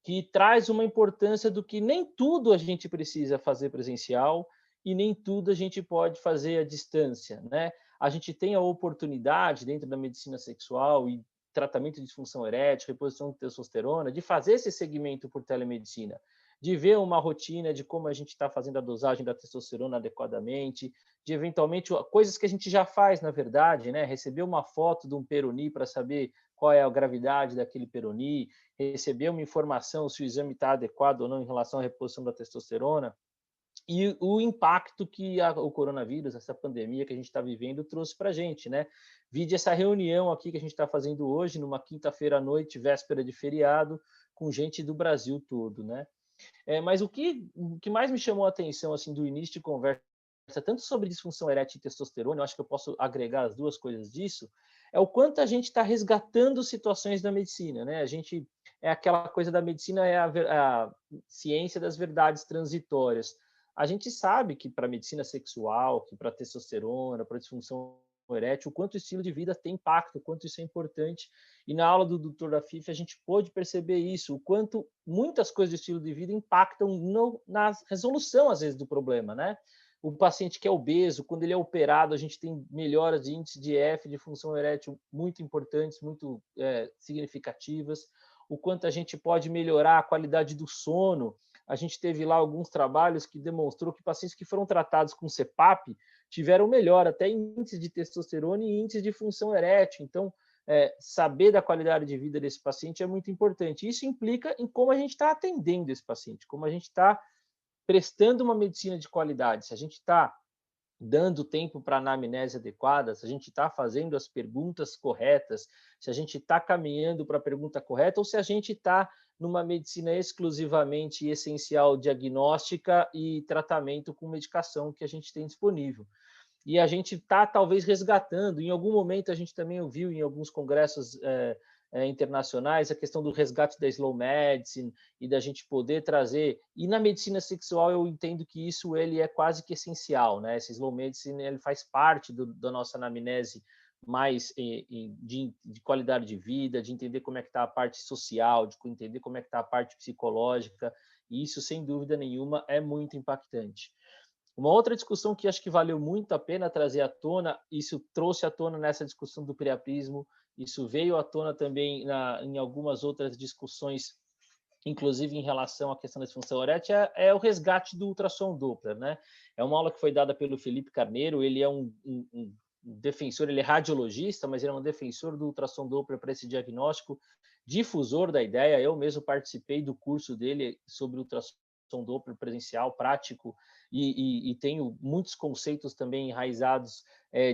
que traz uma importância do que nem tudo a gente precisa fazer presencial e nem tudo a gente pode fazer à distância, né? A gente tem a oportunidade, dentro da medicina sexual e tratamento de disfunção erétil, reposição de testosterona, de fazer esse segmento por telemedicina, de ver uma rotina de como a gente está fazendo a dosagem da testosterona adequadamente, de eventualmente coisas que a gente já faz, na verdade, né? Receber uma foto de um peroni para saber qual é a gravidade daquele peroni, receber uma informação se o exame está adequado ou não em relação à reposição da testosterona, e o impacto que o coronavírus, essa pandemia que a gente está vivendo, trouxe para a gente, né? Vide essa reunião aqui que a gente está fazendo hoje, numa quinta-feira à noite, véspera de feriado, com gente do Brasil todo, né? Mas o que mais me chamou a atenção, assim, do início de conversa, tanto sobre disfunção erétil e testosterona, eu acho que eu posso agregar as duas coisas disso, é o quanto a gente está resgatando situações da medicina, né? A gente, é aquela coisa da medicina, é a ciência das verdades transitórias. A gente sabe que para a medicina sexual, que para a testosterona, para a disfunção erétil, o quanto o estilo de vida tem impacto, o quanto isso é importante. E na aula do Dr. Afif, a gente pôde perceber isso, o quanto muitas coisas do estilo de vida impactam na resolução, às vezes, do problema, né? O paciente que é obeso, quando ele é operado, a gente tem melhoras de índice de F, de função erétil muito importantes, muito significativas. O quanto a gente pode melhorar a qualidade do sono. A gente teve lá alguns trabalhos que demonstrou que pacientes que foram tratados com CPAP tiveram melhor até índice de testosterona e índice de função erétil. Então, saber da qualidade de vida desse paciente é muito importante. Isso implica em como a gente está atendendo esse paciente, como a gente está prestando uma medicina de qualidade, se a gente está dando tempo para a anamnese adequada, se a gente está fazendo as perguntas corretas, se a gente está caminhando para a pergunta correta ou se a gente está numa medicina exclusivamente essencial diagnóstica e tratamento com medicação que a gente tem disponível. E a gente está, talvez, resgatando. Em algum momento, a gente também ouviu em alguns congressos internacionais a questão do resgate da slow medicine e da gente poder trazer. E na medicina sexual, eu entendo que isso ele é quase que essencial, né? Esse slow medicine ele faz parte da nossa anamnese mais de qualidade de vida, de entender como é que está a parte social, de entender como é que está a parte psicológica. E isso, sem dúvida nenhuma, é muito impactante. Uma outra discussão que acho que valeu muito a pena trazer à tona, isso trouxe à tona nessa discussão do priapismo, isso veio à tona também em algumas outras discussões, inclusive em relação à questão da disfunção erétil, é o resgate do ultrassom Doppler, né? É uma aula que foi dada pelo Felipe Carneiro, ele é um defensor, ele é radiologista, mas ele é um defensor do ultrassom Doppler para esse diagnóstico, difusor da ideia. Eu mesmo participei do curso dele sobre ultrassom Doppler presencial, prático, e tenho muitos conceitos também enraizados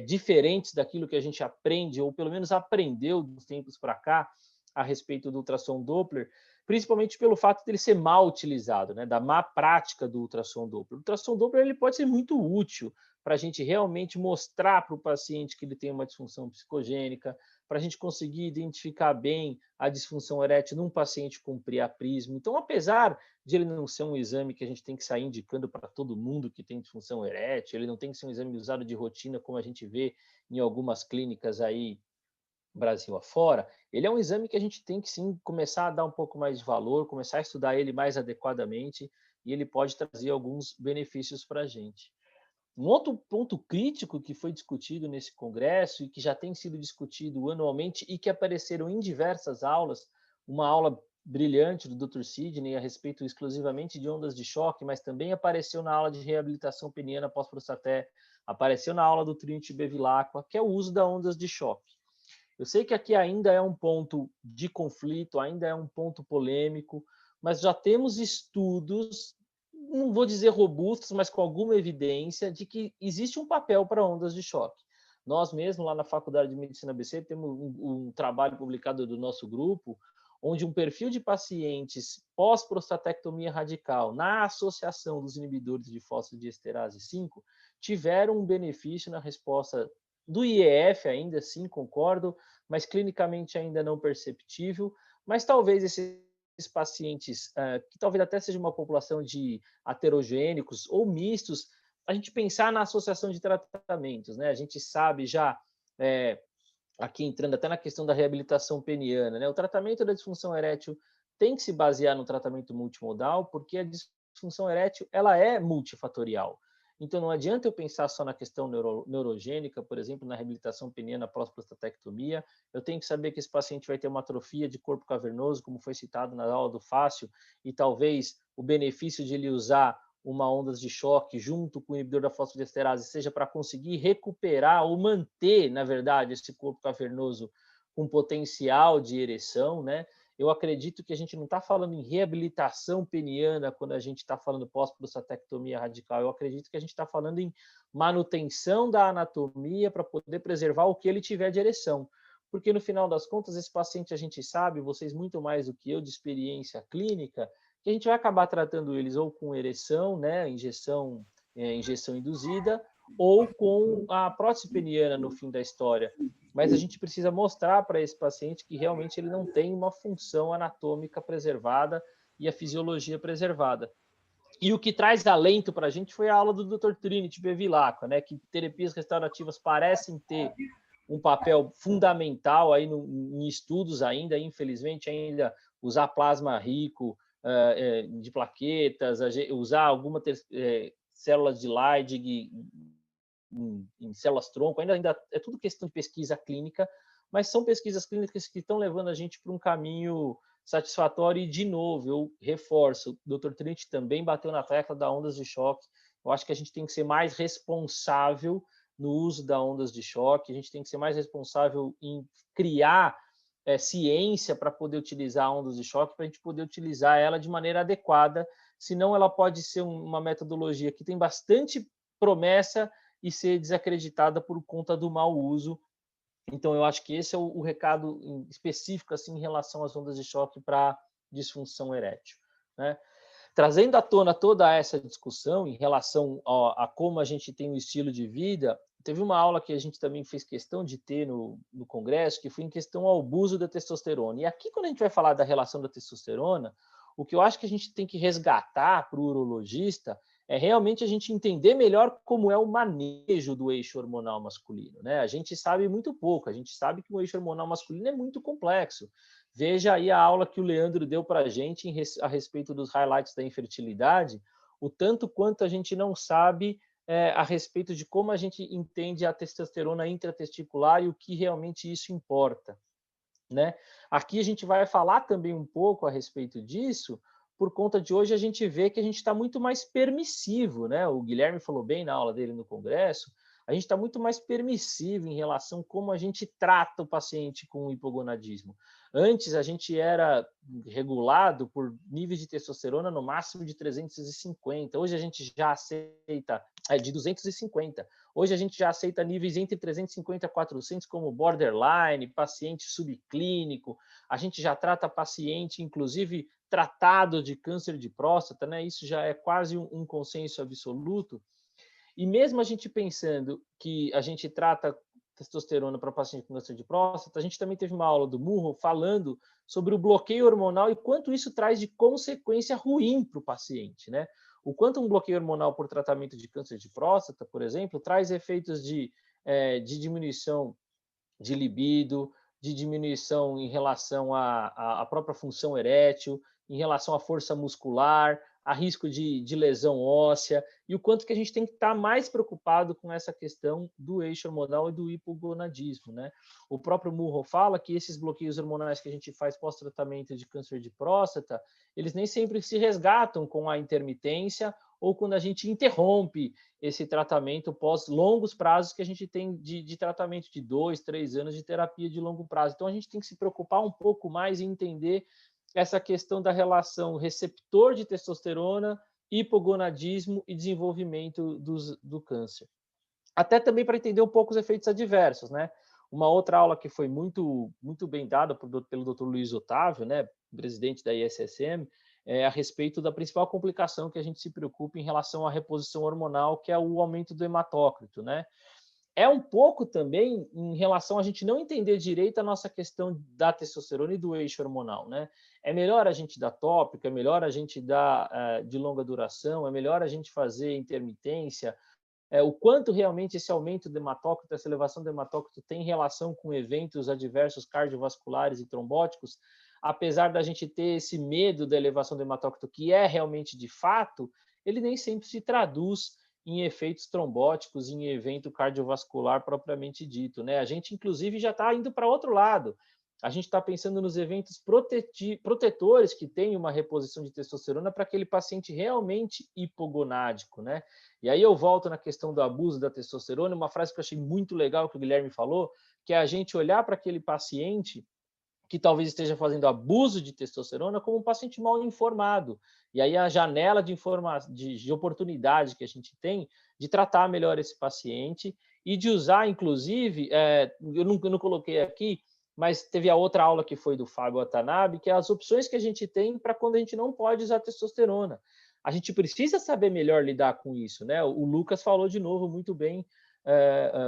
diferentes daquilo que a gente aprende, ou pelo menos aprendeu dos tempos para cá, a respeito do ultrassom Doppler, principalmente pelo fato de ele ser mal utilizado, né, da má prática do ultrassom Doppler. O ultrassom Doppler ele pode ser muito útil para a gente realmente mostrar para o paciente que ele tem uma disfunção psicogênica, para a gente conseguir identificar bem a disfunção erétil num paciente com priapismo. Então, apesar de ele não ser um exame que a gente tem que sair indicando para todo mundo que tem disfunção erétil, ele não tem que ser um exame usado de rotina, como a gente vê em algumas clínicas aí Brasil afora, ele é um exame que a gente tem que sim começar a dar um pouco mais de valor, começar a estudar ele mais adequadamente, e ele pode trazer alguns benefícios para a gente. Um outro ponto crítico que foi discutido nesse congresso e que já tem sido discutido anualmente e que apareceram em diversas aulas, uma aula brilhante do Dr. Sidney a respeito exclusivamente de ondas de choque, mas também apareceu na aula de reabilitação peniana pós-prostaté, apareceu na aula do Trinity Bevilacqua, que é o uso das ondas de choque. Eu sei que aqui ainda é um ponto de conflito, ainda é um ponto polêmico, mas já temos estudos, não vou dizer robustos, mas com alguma evidência de que existe um papel para ondas de choque. Nós mesmos, lá na Faculdade de Medicina ABC, temos um trabalho publicado do nosso grupo, onde um perfil de pacientes pós-prostatectomia radical na associação dos inibidores de fosfodiesterase 5 tiveram um benefício na resposta do IEF, ainda assim, concordo, mas clinicamente ainda não perceptível, mas talvez esses pacientes, que talvez até seja uma população de heterogênicos ou mistos, a gente pensar na associação de tratamentos, né? A gente sabe já, aqui entrando até na questão da reabilitação peniana, né? O tratamento da disfunção erétil tem que se basear no tratamento multimodal, porque a disfunção erétil ela é multifatorial. Então, não adianta eu pensar só na questão neurogênica, por exemplo, na reabilitação peniana pós-prostatectomia. Eu tenho que saber que esse paciente vai ter uma atrofia de corpo cavernoso, como foi citado na aula do Fácil, e talvez o benefício de ele usar uma ondas de choque junto com o inibidor da fosfodiesterase seja para conseguir recuperar ou manter, na verdade, esse corpo cavernoso com potencial de ereção, né? Eu acredito que a gente não está falando em reabilitação peniana quando a gente está falando pós-prostatectomia radical. Eu acredito que a gente está falando em manutenção da anatomia para poder preservar o que ele tiver de ereção. Porque, no final das contas, esse paciente, a gente sabe, vocês muito mais do que eu, de experiência clínica, que a gente vai acabar tratando eles ou com ereção, né, injeção induzida, ou com a prótese peniana no fim da história. Mas a gente precisa mostrar para esse paciente que realmente ele não tem uma função anatômica preservada e a fisiologia preservada. E o que traz alento para a gente foi a aula do Dr. Trinity Bevilacqua, né, que terapias restaurativas parecem ter um papel fundamental aí em estudos ainda, infelizmente, ainda usar plasma rico de plaquetas, usar algumas células de Leydig em células-tronco, ainda é tudo questão de pesquisa clínica, mas são pesquisas clínicas que estão levando a gente para um caminho satisfatório e, de novo, eu reforço, o Dr. Trinity também bateu na tecla da ondas de choque. Eu acho que a gente tem que ser mais responsável no uso da ondas de choque, a gente tem que ser mais responsável em criar ciência para poder utilizar ondas de choque, para a gente poder utilizar ela de maneira adequada, senão ela pode ser uma metodologia que tem bastante promessa e ser desacreditada por conta do mau uso. Então, eu acho que esse é o recado específico assim, em relação às ondas de choque para disfunção erétil, né? Trazendo à tona toda essa discussão em relação a como a gente tem um estilo de vida, teve uma aula que a gente também fez questão de ter no congresso, que foi em questão ao abuso da testosterona. E aqui, quando a gente vai falar da relação da testosterona, o que eu acho que a gente tem que resgatar para o urologista é realmente a gente entender melhor como é o manejo do eixo hormonal masculino, né? A gente sabe muito pouco, a gente sabe que o eixo hormonal masculino é muito complexo. Veja aí a aula que o Leandro deu para a gente a respeito dos highlights da infertilidade, o tanto quanto a gente não sabe a respeito de como a gente entende a testosterona intratesticular e o que realmente isso importa, né? Aqui a gente vai falar também um pouco a respeito disso, por conta de hoje a gente vê que a gente está muito mais permissivo, né? O Guilherme falou bem na aula dele no congresso, a gente está muito mais permissivo em relação a como a gente trata o paciente com hipogonadismo. Antes, a gente era regulado por níveis de testosterona no máximo de 350. Hoje, a gente já aceita de 250. Hoje, a gente já aceita níveis entre 350 e 400 como borderline, paciente subclínico. A gente já trata paciente, inclusive, tratado de câncer de próstata, né? Isso já é quase um consenso absoluto. E mesmo a gente pensando que a gente trata testosterona para paciente com câncer de próstata, a gente também teve uma aula do Murro falando sobre o bloqueio hormonal e quanto isso traz de consequência ruim para o paciente, né? O quanto um bloqueio hormonal por tratamento de câncer de próstata, por exemplo, traz efeitos de diminuição de libido, de diminuição em relação à própria função erétil, em relação à força muscular, a risco de lesão óssea, e o quanto que a gente tem que estar mais preocupado com essa questão do eixo hormonal e do hipogonadismo, né? O próprio Murro fala que esses bloqueios hormonais que a gente faz pós-tratamento de câncer de próstata, eles nem sempre se resgatam com a intermitência ou quando a gente interrompe esse tratamento pós longos prazos que a gente tem de tratamento de 2, 3 anos de terapia de longo prazo. Então, a gente tem que se preocupar um pouco mais em entender essa questão da relação receptor de testosterona, hipogonadismo e desenvolvimento do câncer. Até também para entender um pouco os efeitos adversos, né? Uma outra aula que foi muito bem dada pelo Dr. Luiz Otávio, né, presidente da ISSM, a respeito da principal complicação que a gente se preocupa em relação à reposição hormonal, que é o aumento do hematócrito, né? é um pouco também em relação a gente não entender direito a nossa questão da testosterona e do eixo hormonal, né? É melhor a gente dar tópico, é melhor a gente dar de longa duração, é melhor a gente fazer intermitência, o quanto realmente esse aumento do hematócrito, essa elevação do hematócrito tem relação com eventos adversos cardiovasculares e trombóticos, apesar da gente ter esse medo da elevação do hematócrito, que é realmente de fato, ele nem sempre se traduz em efeitos trombóticos, em evento cardiovascular propriamente dito, né? A gente, inclusive, já está indo para outro lado. A gente está pensando nos eventos protetores que tem uma reposição de testosterona para aquele paciente realmente hipogonádico, né? E aí eu volto na questão do abuso da testosterona, uma frase que eu achei muito legal que o Guilherme falou, que é a gente olhar para aquele paciente que talvez esteja fazendo abuso de testosterona como um paciente mal informado. E aí a janela de oportunidade que a gente tem de tratar melhor esse paciente e de usar, inclusive, eu não coloquei aqui, mas teve a outra aula que foi do Fábio Watanabe, que é as opções que a gente tem para quando a gente não pode usar testosterona. A gente precisa saber melhor lidar com isso, né? O Lucas falou de novo muito bem,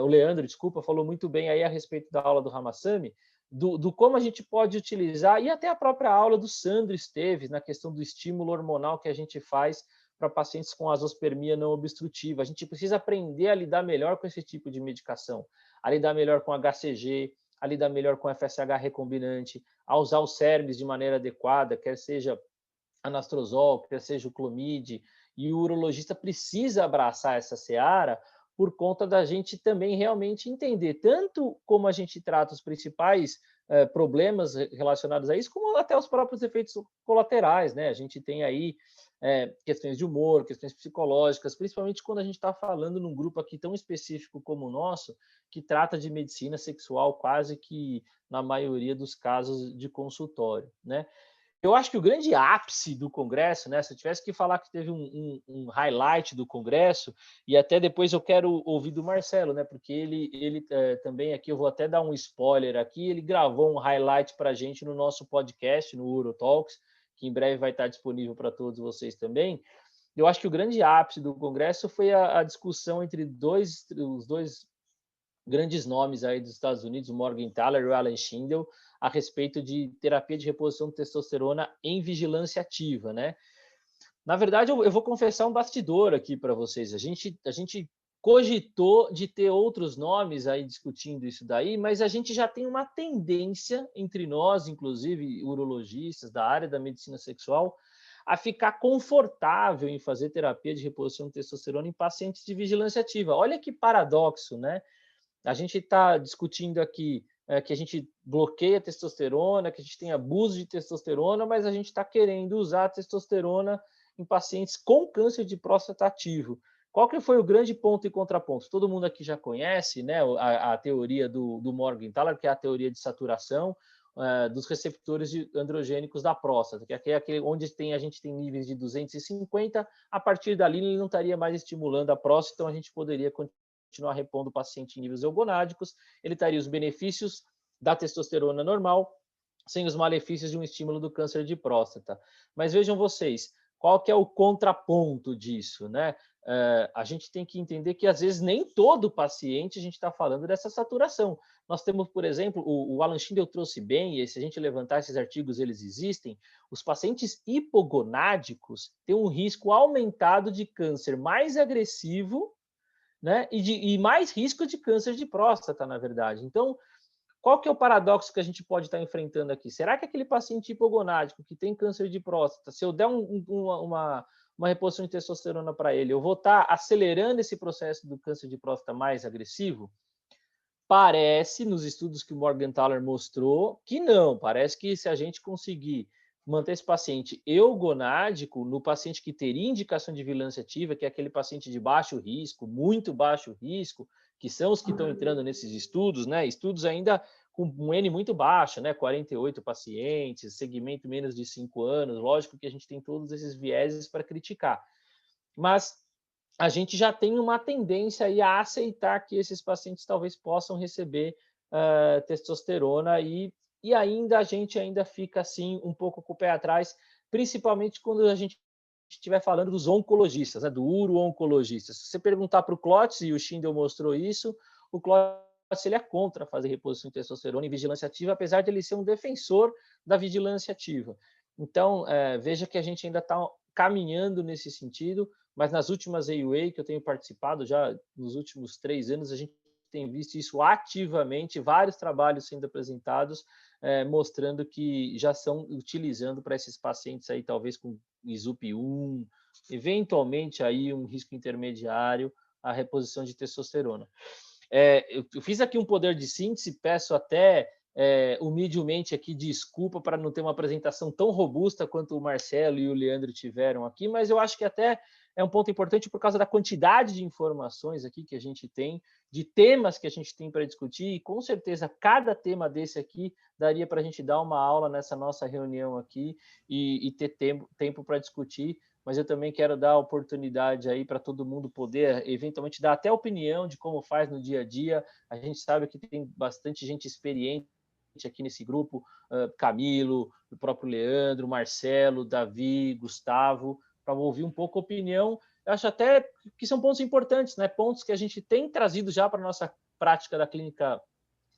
o Leandro, desculpa, falou muito bem aí a respeito da aula do Ramaswamy, do como a gente pode utilizar, e até a própria aula do Sandro Esteves, na questão do estímulo hormonal que a gente faz para pacientes com azospermia não obstrutiva. A gente precisa aprender a lidar melhor com esse tipo de medicação, a lidar melhor com HCG, a lidar melhor com FSH recombinante, a usar os SERMs de maneira adequada, quer seja anastrozol, quer seja o clomid, e o urologista precisa abraçar essa seara por conta da gente também realmente entender tanto como a gente trata os principais problemas relacionados a isso, como até os próprios efeitos colaterais, né? A gente tem aí questões de humor, questões psicológicas, principalmente quando a gente está falando num grupo aqui tão específico como o nosso, que trata de medicina sexual quase que na maioria dos casos de consultório, né? Eu acho que o grande ápice do Congresso, né, se eu tivesse que falar que teve um highlight do Congresso, e até depois eu quero ouvir do Marcelo, né, porque ele também aqui, eu vou até dar um spoiler aqui, ele gravou um highlight para a gente no nosso podcast, no UroTalks, que em breve vai estar disponível para todos vocês também. Eu acho que o grande ápice do Congresso foi a discussão entre os dois grandes nomes aí dos Estados Unidos, o Morgentaler e o Alan Shindle, a respeito de terapia de reposição de testosterona em vigilância ativa, né? Na verdade, eu vou confessar um bastidor aqui para vocês. A gente cogitou de ter outros nomes aí discutindo isso daí, mas a gente já tem uma tendência entre nós, inclusive urologistas da área da medicina sexual, a ficar confortável em fazer terapia de reposição de testosterona em pacientes de vigilância ativa. Olha que paradoxo, né? A gente está discutindo aqui que a gente bloqueia a testosterona, que a gente tem abuso de testosterona, mas a gente está querendo usar a testosterona em pacientes com câncer de próstata ativo. Qual que foi o grande ponto e contraponto? Todo mundo aqui já conhece, né, a teoria do Morgentaler, que é a teoria de saturação dos receptores androgênicos da próstata, que é aquele onde a gente tem níveis de 250, a partir dali ele não estaria mais estimulando a próstata, então a gente poderia continuar repondo o paciente em níveis eugonádicos, ele teria os benefícios da testosterona normal, sem os malefícios de um estímulo do câncer de próstata. Mas vejam vocês, qual que é o contraponto disso, né? A gente tem que entender que, às vezes, nem todo paciente a gente está falando dessa saturação. Nós temos, por exemplo, o Alan Shindle trouxe bem, e se a gente levantar esses artigos, eles existem, os pacientes hipogonádicos têm um risco aumentado de câncer mais agressivo, né? E mais risco de câncer de próstata, na verdade. Então, qual que é o paradoxo que a gente pode estar enfrentando aqui? Será que aquele paciente hipogonádico que tem câncer de próstata, se eu der uma reposição de testosterona para ele, eu vou estar acelerando esse processo do câncer de próstata mais agressivo? Parece, nos estudos que o Morgentaler mostrou, que não. Parece que se a gente conseguir manter esse paciente eugonádico, no paciente que teria indicação de vigilância ativa, que é aquele paciente de baixo risco, muito baixo risco, que são os que estão entrando nesses estudos, né? Estudos ainda com um N muito baixo, né? 48 pacientes, segmento menos de 5 anos. Lógico que a gente tem todos esses vieses para criticar. Mas a gente já tem uma tendência aí a aceitar que esses pacientes talvez possam receber testosterona e ainda a gente ainda fica assim um pouco com o pé atrás, principalmente quando a gente estiver falando dos oncologistas, né, do uro-oncologista. Se você perguntar para o Klotz, e o Shindle mostrou isso, o Klotz ele é contra fazer reposição de testosterona em vigilância ativa, apesar de ele ser um defensor da vigilância ativa. Então, veja que a gente ainda está caminhando nesse sentido, mas nas últimas AUA que eu tenho participado, já nos últimos 3 anos, a gente tem visto isso ativamente, vários trabalhos sendo apresentados, mostrando que já estão utilizando para esses pacientes aí, talvez com ISUP-1, eventualmente aí um risco intermediário, a reposição de testosterona. Eu fiz aqui um poder de síntese, peço até humildemente aqui desculpa para não ter uma apresentação tão robusta quanto o Marcelo e o Leandro tiveram aqui, mas eu acho que até é um ponto importante por causa da quantidade de informações aqui que a gente tem, de temas que a gente tem para discutir, e com certeza cada tema desse aqui daria para a gente dar uma aula nessa nossa reunião aqui e ter tempo para discutir, mas eu também quero dar a oportunidade aí para todo mundo poder eventualmente dar até opinião de como faz no dia a dia. A gente sabe que tem bastante gente experiente aqui nesse grupo, Camilo, o próprio Leandro, Marcelo, Davi, Gustavo, para ouvir um pouco a opinião. Eu acho até que são pontos importantes, né? Pontos que a gente tem trazido já para a nossa prática da clínica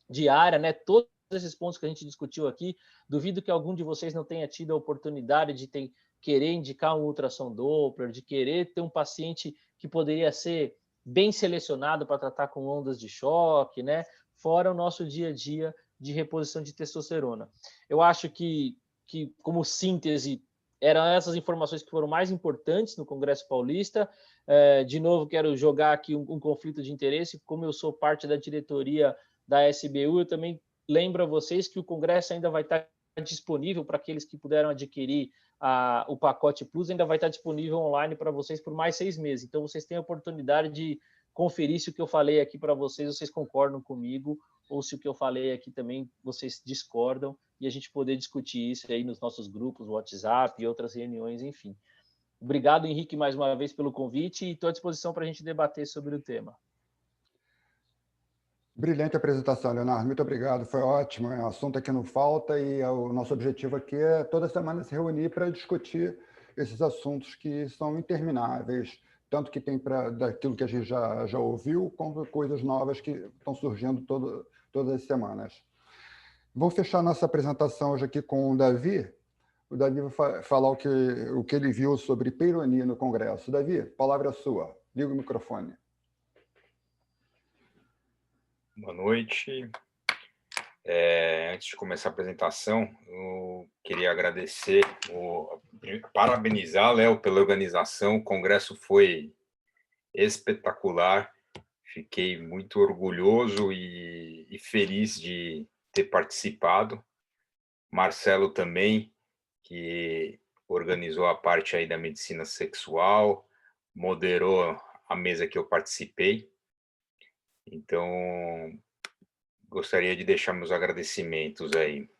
diária, né? Todos esses pontos que a gente discutiu aqui, duvido que algum de vocês não tenha tido a oportunidade de querer indicar um ultrassom Doppler, de querer ter um paciente que poderia ser bem selecionado para tratar com ondas de choque, né? Fora o nosso dia a dia de reposição de testosterona. Eu acho que como síntese, eram essas informações que foram mais importantes no Congresso Paulista. De novo, quero jogar aqui um conflito de interesse. Como eu sou parte da diretoria da SBU, eu também lembro a vocês que o Congresso ainda vai estar disponível para aqueles que puderam adquirir o pacote Plus, ainda vai estar disponível online para vocês por mais 6 meses. Então, vocês têm a oportunidade de conferir se o que eu falei aqui para vocês concordam comigo, ou se o que eu falei aqui também vocês discordam, e a gente poder discutir isso aí nos nossos grupos, WhatsApp e outras reuniões, enfim. Obrigado, Henrique, mais uma vez pelo convite, e estou à disposição para a gente debater sobre o tema. Brilhante apresentação, Leonardo. Muito obrigado. Foi ótimo. É um assunto que não falta e o nosso objetivo aqui é toda semana se reunir para discutir esses assuntos que são intermináveis, tanto que tem daquilo que a gente já ouviu, como coisas novas que estão surgindo todas as semanas. Vou fechar nossa apresentação hoje aqui com o Davi. O Davi vai falar o que ele viu sobre Peyronie no Congresso. Davi, a palavra é sua. Liga o microfone. Boa noite. Antes de começar a apresentação, eu queria agradecer, parabenizar, Léo, pela organização. O congresso foi espetacular. Fiquei muito orgulhoso e feliz de ter participado. Marcelo também, que organizou a parte aí da medicina sexual, moderou a mesa que eu participei. Então, gostaria de deixar meus agradecimentos aí.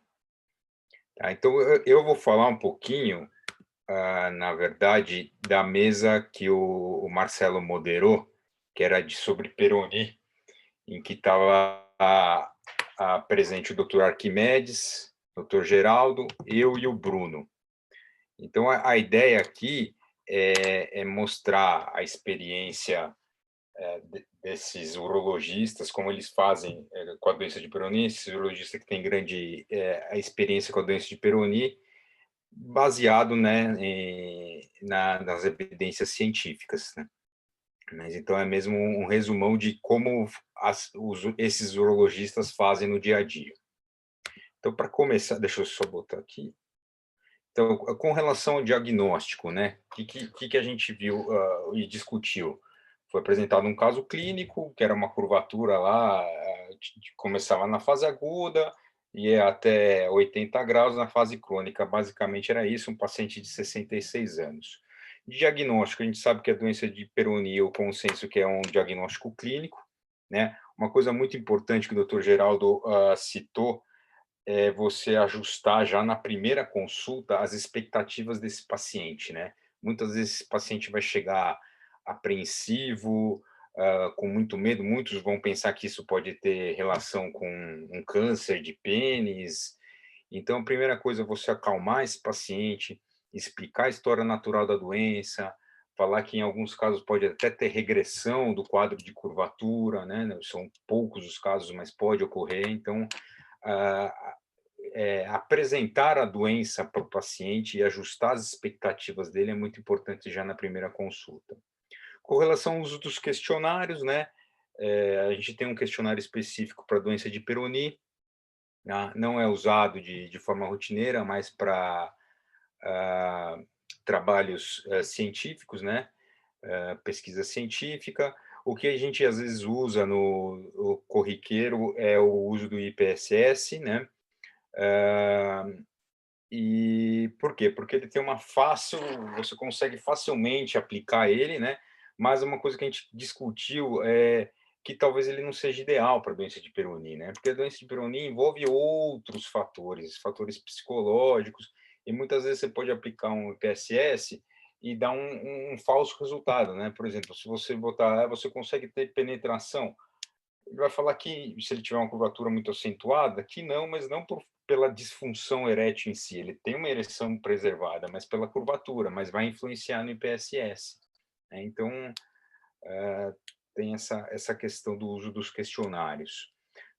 Então, eu vou falar um pouquinho, na verdade, da mesa que o Marcelo moderou, que era sobre Peyronie, em que estava presente o Dr. Arquimedes, Dr. Geraldo, eu e o Bruno. Então, a ideia aqui é mostrar a experiência desses urologistas, como eles fazem com a doença de Peyronie, esses urologistas que têm grande experiência com a doença de Peyronie, baseado, né, nas evidências científicas, né? Mas então é mesmo um resumão de como esses urologistas fazem no dia a dia. Então, para começar, deixa eu só botar aqui. Então, com relação ao diagnóstico, né, o que a gente viu e discutiu? Foi apresentado um caso clínico, que era uma curvatura lá, começava na fase aguda e ia até 80 graus na fase crônica. Basicamente era isso, um paciente de 66 anos. Diagnóstico, a gente sabe que a doença de Peyronie, o consenso que é um diagnóstico clínico, né? Uma coisa muito importante que o Dr. Geraldo citou é você ajustar já na primeira consulta as expectativas desse paciente, né? Muitas vezes esse paciente vai chegar apreensivo, com muito medo, muitos vão pensar que isso pode ter relação com um câncer de pênis. Então, a primeira coisa é você acalmar esse paciente, explicar a história natural da doença, falar que em alguns casos pode até ter regressão do quadro de curvatura, né? São poucos os casos, mas pode ocorrer. Então, apresentar a doença para o paciente e ajustar as expectativas dele é muito importante já na primeira consulta. Com relação ao uso dos questionários, né? A gente tem um questionário específico para a doença de Peyronie, não é usado de forma rotineira, mas para trabalhos científicos, né? Pesquisa científica. O que a gente às vezes usa no corriqueiro é o uso do IPSS, né? E por quê? Porque ele tem você consegue facilmente aplicar ele, né? Mas uma coisa que a gente discutiu é que talvez ele não seja ideal para a doença de Peyronie, né? Porque a doença de Peyronie envolve outros fatores psicológicos, e muitas vezes você pode aplicar um IPSS e dar um falso resultado, né? Por exemplo, se você botar, você consegue ter penetração. Ele vai falar que, se ele tiver uma curvatura muito acentuada, que não, mas não pela disfunção erétil em si. Ele tem uma ereção preservada, mas pela curvatura, mas vai influenciar no IPSS. Né? Então, tem essa questão do uso dos questionários.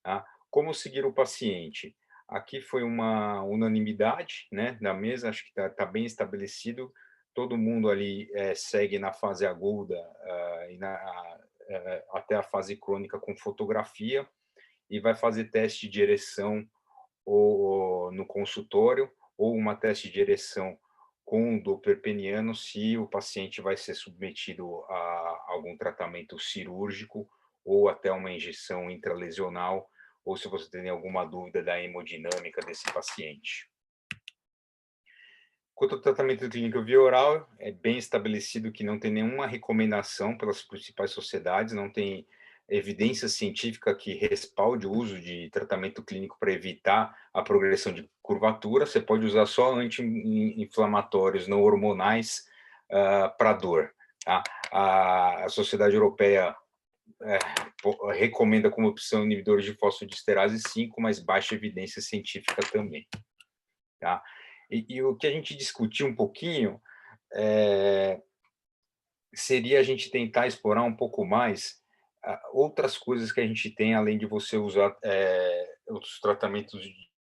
Tá? Como seguir o paciente? Aqui foi uma unanimidade, né, da mesa, acho que está bem estabelecido. Todo mundo ali segue na fase aguda e até a fase crônica com fotografia, e vai fazer teste de ereção ou no consultório, ou uma teste de ereção com Doppler peniano, se o paciente vai ser submetido a algum tratamento cirúrgico ou até uma injeção intralesional, ou se você tem alguma dúvida da hemodinâmica desse paciente. Quanto ao tratamento clínico via oral, é bem estabelecido que não tem nenhuma recomendação pelas principais sociedades, não tem evidência científica que respalde o uso de tratamento clínico para evitar a progressão de curvatura. Você pode usar só anti-inflamatórios não hormonais para dor. Tá? A Sociedade Europeia recomenda como opção inibidores de fosfodiesterase 5, mas baixa evidência científica também. Tá? E o que a gente discutiu um pouquinho seria a gente tentar explorar um pouco mais outras coisas que a gente tem, além de você usar outros tratamentos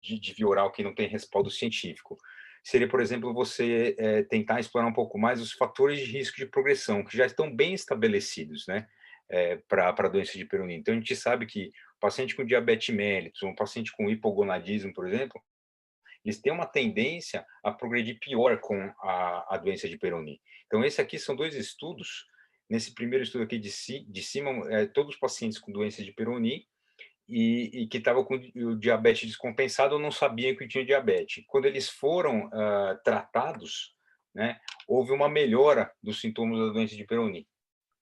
de via oral que não tem respaldo científico. Seria, por exemplo, você tentar explorar um pouco mais os fatores de risco de progressão, que já estão bem estabelecidos, né, para a doença de Peyronie. Então, a gente sabe que o paciente com diabetes mellitus, um paciente com hipogonadismo, por exemplo, eles têm uma tendência a progredir pior com a doença de Peyronie. Então, esse aqui são 2 estudos. Nesse primeiro estudo aqui de cima, todos os pacientes com doença de Peyronie e que estavam com o diabetes descompensado ou não sabiam que tinha diabetes. Quando eles foram tratados, né, houve uma melhora dos sintomas da doença de Peyronie.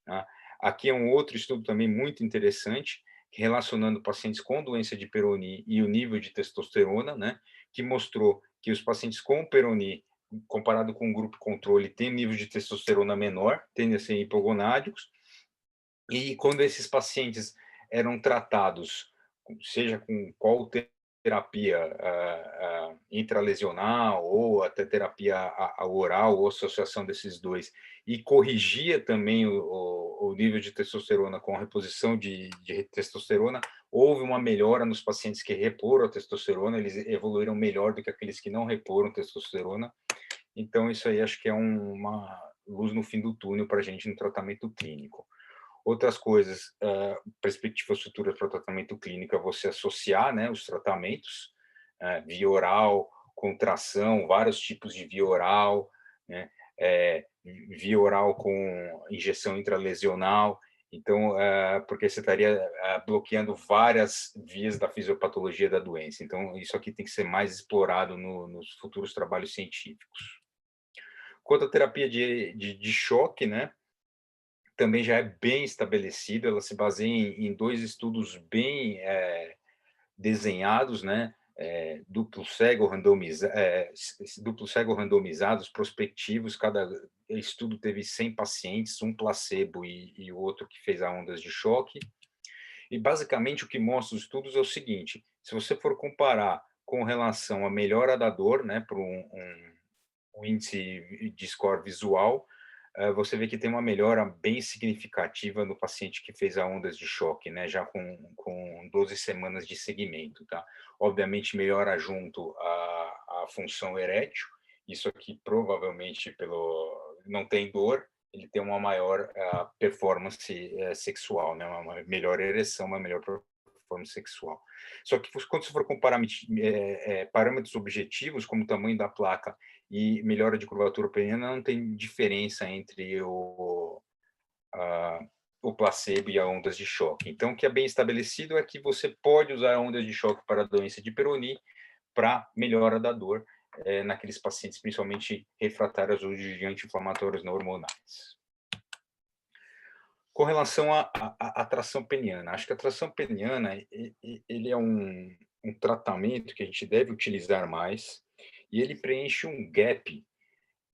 Tá? Aqui é um outro estudo também muito interessante, relacionando pacientes com doença de Peyronie e o nível de testosterona, né, que mostrou que os pacientes com Peyronie, comparado com o grupo controle, têm nível de testosterona menor, tendem a ser hipogonádicos, e quando esses pacientes eram tratados, seja com qual terapia intralesional ou até terapia oral ou associação desses dois, e corrigia também o nível de testosterona com a reposição de testosterona, houve uma melhora nos pacientes que reporam a testosterona, eles evoluíram melhor do que aqueles que não reporam testosterona. Então, isso aí acho que é uma luz no fim do túnel para a gente no tratamento clínico. Outras coisas, perspectivas futuras para o tratamento clínico é você associar, né, os tratamentos, via oral, contração, vários tipos de via oral, né, via oral com injeção intralesional. Então, porque você estaria bloqueando várias vias da fisiopatologia da doença. Então, isso aqui tem que ser mais explorado nos futuros trabalhos científicos. Quanto à terapia de choque, né, também já é bem estabelecida, ela se baseia em 2 estudos bem desenhados, né, duplo cego randomizados, prospectivos, cada estudo teve 100 pacientes, um placebo e o outro que fez a ondas de choque. E basicamente o que mostra os estudos é o seguinte: se você for comparar com relação à melhora da dor, né, por um índice de score visual, você vê que tem uma melhora bem significativa no paciente que fez a ondas de choque, né, já com 12 semanas de seguimento, tá? Obviamente melhora junto a função erétil, isso aqui provavelmente não tem dor, ele tem uma maior performance sexual, né, uma melhor ereção, uma melhor performance sexual. Só que quando você for comparar parâmetros objetivos, como o tamanho da placa e melhora de curvatura peniana, não tem diferença entre o placebo e a ondas de choque. Então, o que é bem estabelecido é que você pode usar ondas de choque para a doença de Peyronie para melhora da dor naqueles pacientes, principalmente refratários ou de anti-inflamatórios não hormonais. Com relação à tração peniana, acho que a tração peniana ele é um tratamento que a gente deve utilizar mais, e ele preenche um gap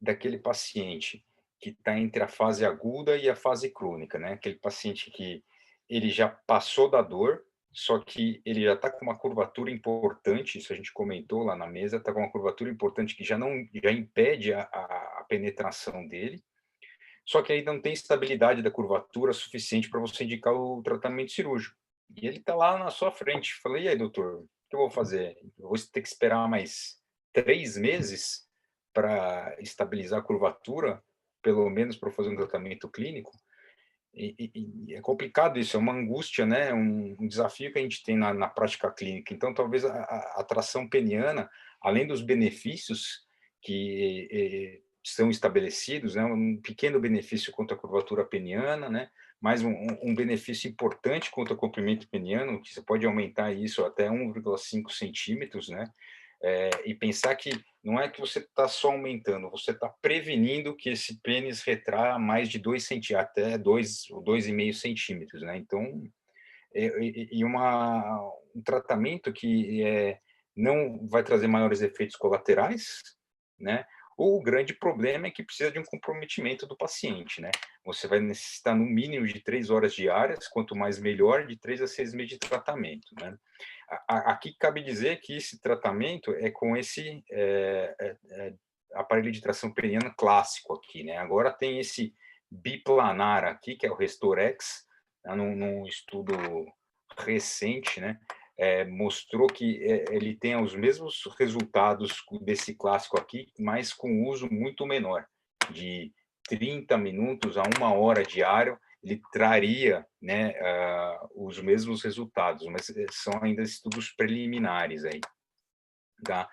daquele paciente que está entre a fase aguda e a fase crônica, né? Aquele paciente que ele já passou da dor, só que ele já está com uma curvatura importante, isso a gente comentou lá na mesa, está com uma curvatura importante que já impede a penetração dele, só que aí não tem estabilidade da curvatura suficiente para você indicar o tratamento cirúrgico. E ele está lá na sua frente. Falei, e aí, doutor, o que eu vou fazer? Eu vou ter que esperar mais 3 meses para estabilizar a curvatura, pelo menos para fazer um tratamento clínico? E é complicado isso, é uma angústia, né? Um desafio que a gente tem na prática clínica. Então, talvez a tração peniana, além dos benefícios que são estabelecidos, né? Um pequeno benefício quanto à curvatura peniana, né? Mais um benefício importante quanto ao comprimento peniano, que você pode aumentar isso até 1,5 centímetros, né? E pensar que não é que você está só aumentando, você está prevenindo que esse pênis retraia mais de 2 centímetros, até 2 ou 2,5 centímetros, né? Então, um tratamento que não vai trazer maiores efeitos colaterais, né? O grande problema é que precisa de um comprometimento do paciente, né? Você vai necessitar no mínimo de 3 horas diárias, quanto mais melhor, de 3 a 6 meses de tratamento, né? Aqui cabe dizer que esse tratamento é com esse aparelho de tração peniana clássico aqui, né? Agora tem esse biplanar aqui, que é o Restorex, num estudo recente, né? Mostrou que ele tem os mesmos resultados desse clássico aqui, mas com uso muito menor, de 30 minutos a 1 hora diário, ele traria, né, os mesmos resultados, mas são ainda estudos preliminares aí, tá?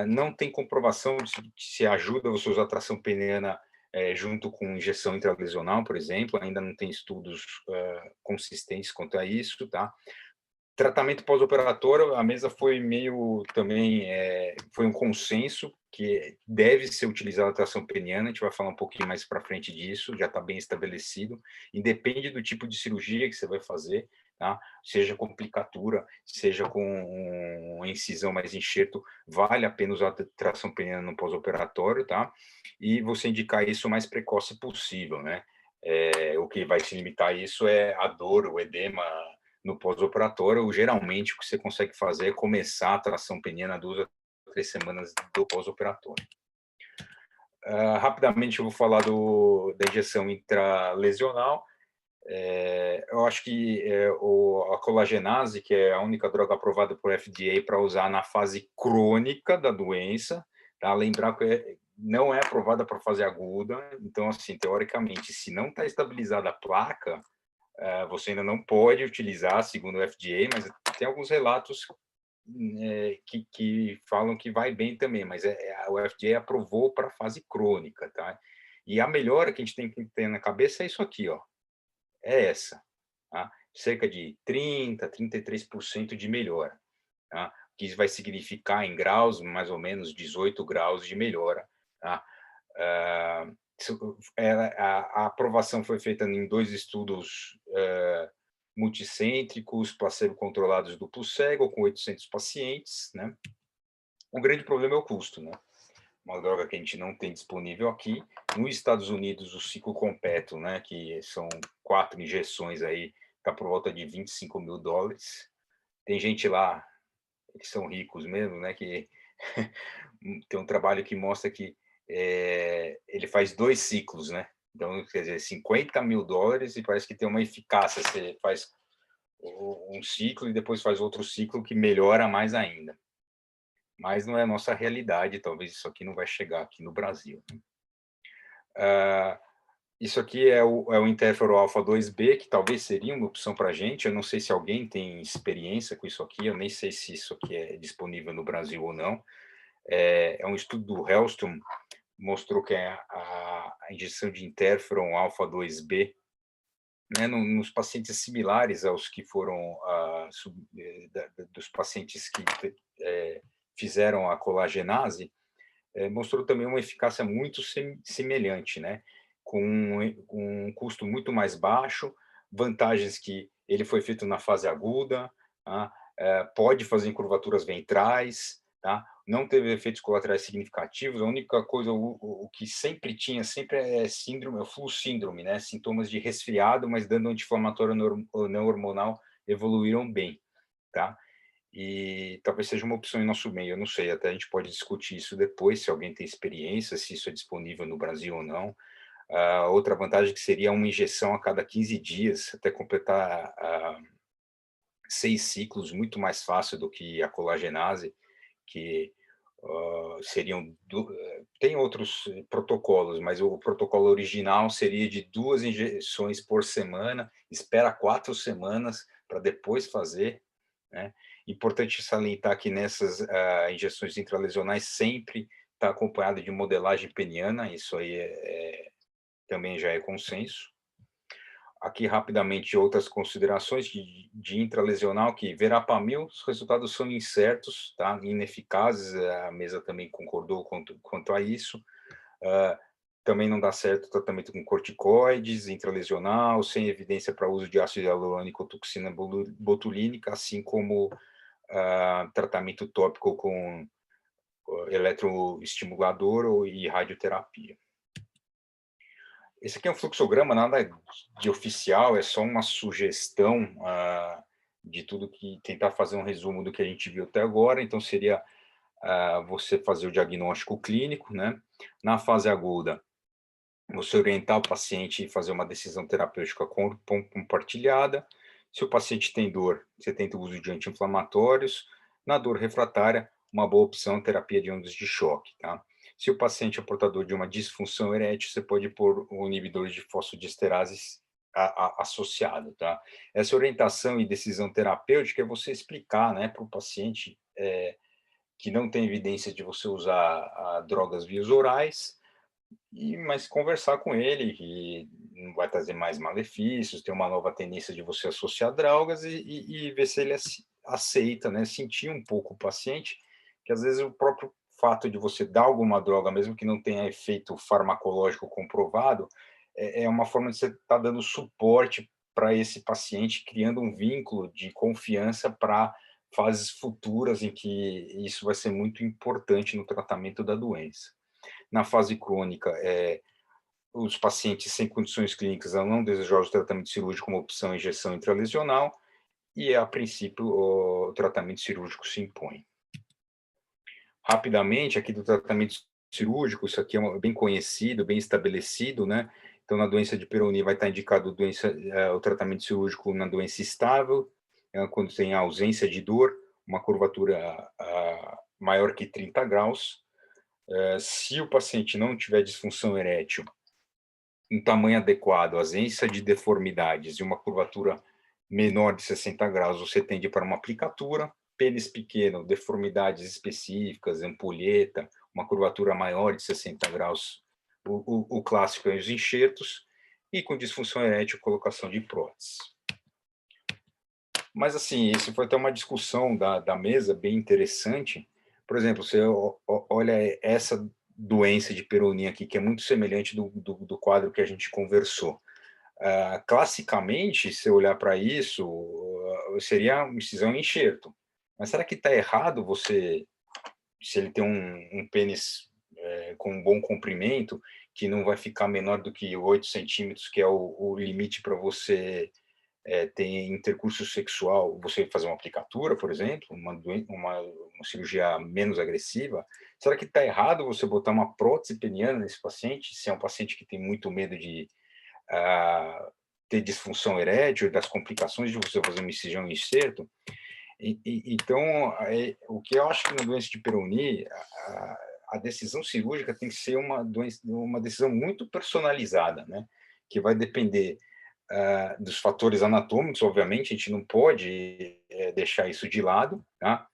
Não tem comprovação de se ajuda você a usar tração peniana junto com injeção intralesional, por exemplo, ainda não tem estudos consistentes quanto a isso, tá? Tratamento pós-operatório, a mesa foi meio também, foi um consenso que deve ser utilizada a tração peniana, a gente vai falar um pouquinho mais para frente disso, já está bem estabelecido, independe do tipo de cirurgia que você vai fazer, tá? Seja com aplicatura, seja com incisão mais enxerto, vale a pena usar a tração peniana no pós-operatório, tá? E você indicar isso o mais precoce possível, né? O que vai se limitar a isso é a dor, o edema no pós-operatório. Geralmente o que você consegue fazer é começar a tração peniana 2 a 3 semanas do pós-operatório. Rapidamente eu vou falar da injeção intralesional. Eu acho que a colagenase, que é a única droga aprovada por FDA para usar na fase crônica da doença, tá? Lembrar que não é aprovada para fase aguda, então, assim, teoricamente, se não está estabilizada a placa, você ainda não pode utilizar, segundo o FDA, mas tem alguns relatos que falam que vai bem também, mas o FDA aprovou para a fase crônica, tá? E a melhora que a gente tem que ter na cabeça é isso aqui, ó. É essa, tá? Cerca de 30%, 33% de melhora, tá? Que vai significar em graus, mais ou menos 18 graus de melhora, tá? A aprovação foi feita em 2 estudos multicêntricos, placebo-controlados duplo cego, com 800 pacientes, né? O grande problema é o custo, né? Uma droga que a gente não tem disponível aqui. Nos Estados Unidos, o ciclo completo, né, que são 4 injeções aí, está por volta de $25 mil. Tem gente lá, que são ricos mesmo, né, que tem um trabalho que mostra que ele faz 2 ciclos, né? Então, quer dizer, $50 mil e parece que tem uma eficácia. Você faz um ciclo e depois faz outro ciclo que melhora mais ainda. Mas não é a nossa realidade, talvez isso aqui não vai chegar aqui no Brasil. Isso aqui é o interfero alfa 2B, que talvez seria uma opção para a gente. Eu não sei se alguém tem experiência com isso aqui, eu nem sei se isso aqui é disponível no Brasil ou não. É um estudo do Hellstrom, mostrou que a injeção de interferon alfa 2B, né, nos pacientes similares aos que foram dos pacientes que fizeram a colagenase, mostrou também uma eficácia muito semelhante, né, com um custo muito mais baixo, vantagens que ele foi feito na fase aguda, tá? Pode fazer em curvaturas ventrais, tá? Não teve efeitos colaterais significativos. A única coisa, o que sempre tinha, sempre é síndrome, o flu síndrome, né? Sintomas de resfriado, mas dando anti-inflamatório não hormonal evoluíram bem, tá? E talvez seja uma opção em nosso meio, eu não sei, até a gente pode discutir isso depois, se alguém tem experiência, se isso é disponível no Brasil ou não. Outra vantagem que seria uma injeção a cada 15 dias, até completar 6 ciclos, muito mais fácil do que a colagenase, que seriam... Tem outros protocolos, mas o protocolo original seria de 2 injeções por semana, espera 4 semanas para depois fazer, né? Importante salientar que nessas injeções intralesionais sempre está acompanhado de modelagem peniana, isso aí também já é consenso. Aqui, rapidamente, outras considerações de intralesional, que verapamil, os resultados são incertos, tá? Ineficazes, a mesa também concordou quanto a isso. Também não dá certo o tratamento com corticoides, intralesional, sem evidência para uso de ácido hialurônico ou toxina botulínica, assim como tratamento tópico com eletroestimulador e radioterapia. Esse aqui é um fluxograma, nada de oficial, é só uma sugestão de tudo que... tentar fazer um resumo do que a gente viu até agora. Então, seria você fazer o diagnóstico clínico, né? Na fase aguda, você orientar o paciente e fazer uma decisão terapêutica compartilhada. Se o paciente tem dor, você tenta o uso de anti-inflamatórios. Na dor refratária, uma boa opção é terapia de ondas de choque, tá? Se o paciente é portador de uma disfunção erétil, você pode pôr o inibidor de fosfodiesterase associado, tá? Essa orientação e decisão terapêutica é você explicar, né, para o paciente que não tem evidência de você usar drogas via orais, mas conversar com ele, que não vai trazer mais malefícios, tem uma nova tendência de você associar drogas e ver se ele aceita, né? Sentir um pouco o paciente, que às vezes o próprio fato de você dar alguma droga, mesmo que não tenha efeito farmacológico comprovado, é uma forma de você estar dando suporte para esse paciente, criando um vínculo de confiança para fases futuras em que isso vai ser muito importante no tratamento da doença. Na fase crônica, os pacientes sem condições clínicas não desejosos de tratamento cirúrgico como opção injeção intralesional, e, a princípio, o tratamento cirúrgico se impõe. Rapidamente, aqui do tratamento cirúrgico, isso aqui é bem conhecido, bem estabelecido, né? Então, na doença de Peyronie vai estar indicado o tratamento cirúrgico na doença estável, quando tem ausência de dor, uma curvatura maior que 30 graus. Se o paciente não tiver disfunção erétil, um tamanho adequado, ausência de deformidades e uma curvatura menor de 60 graus, você tende para uma aplicatura. Pênis pequeno, deformidades específicas, ampulheta, uma curvatura maior de 60 graus, o clássico é os enxertos, e com disfunção erétil, colocação de prótese. Mas, assim, isso foi até uma discussão da mesa bem interessante. Por exemplo, você olha essa doença de Peyronie aqui, que é muito semelhante do quadro que a gente conversou. Classicamente, se olhar para isso, seria uma incisão e enxerto. Mas será que está errado você, se ele tem um pênis com um bom comprimento, que não vai ficar menor do que 8 centímetros, que é o limite para você tem intercurso sexual, você fazer uma aplicatura, por exemplo, uma cirurgia menos agressiva, será que está errado você botar uma prótese peniana nesse paciente, se é um paciente que tem muito medo de ter disfunção erétil, das complicações de você fazer uma incisão e enxerto? Então, o que eu acho que na doença de Peyronie, a decisão cirúrgica tem que ser uma decisão muito personalizada, né? Que vai depender dos fatores anatômicos, obviamente, a gente não pode deixar isso de lado, tá?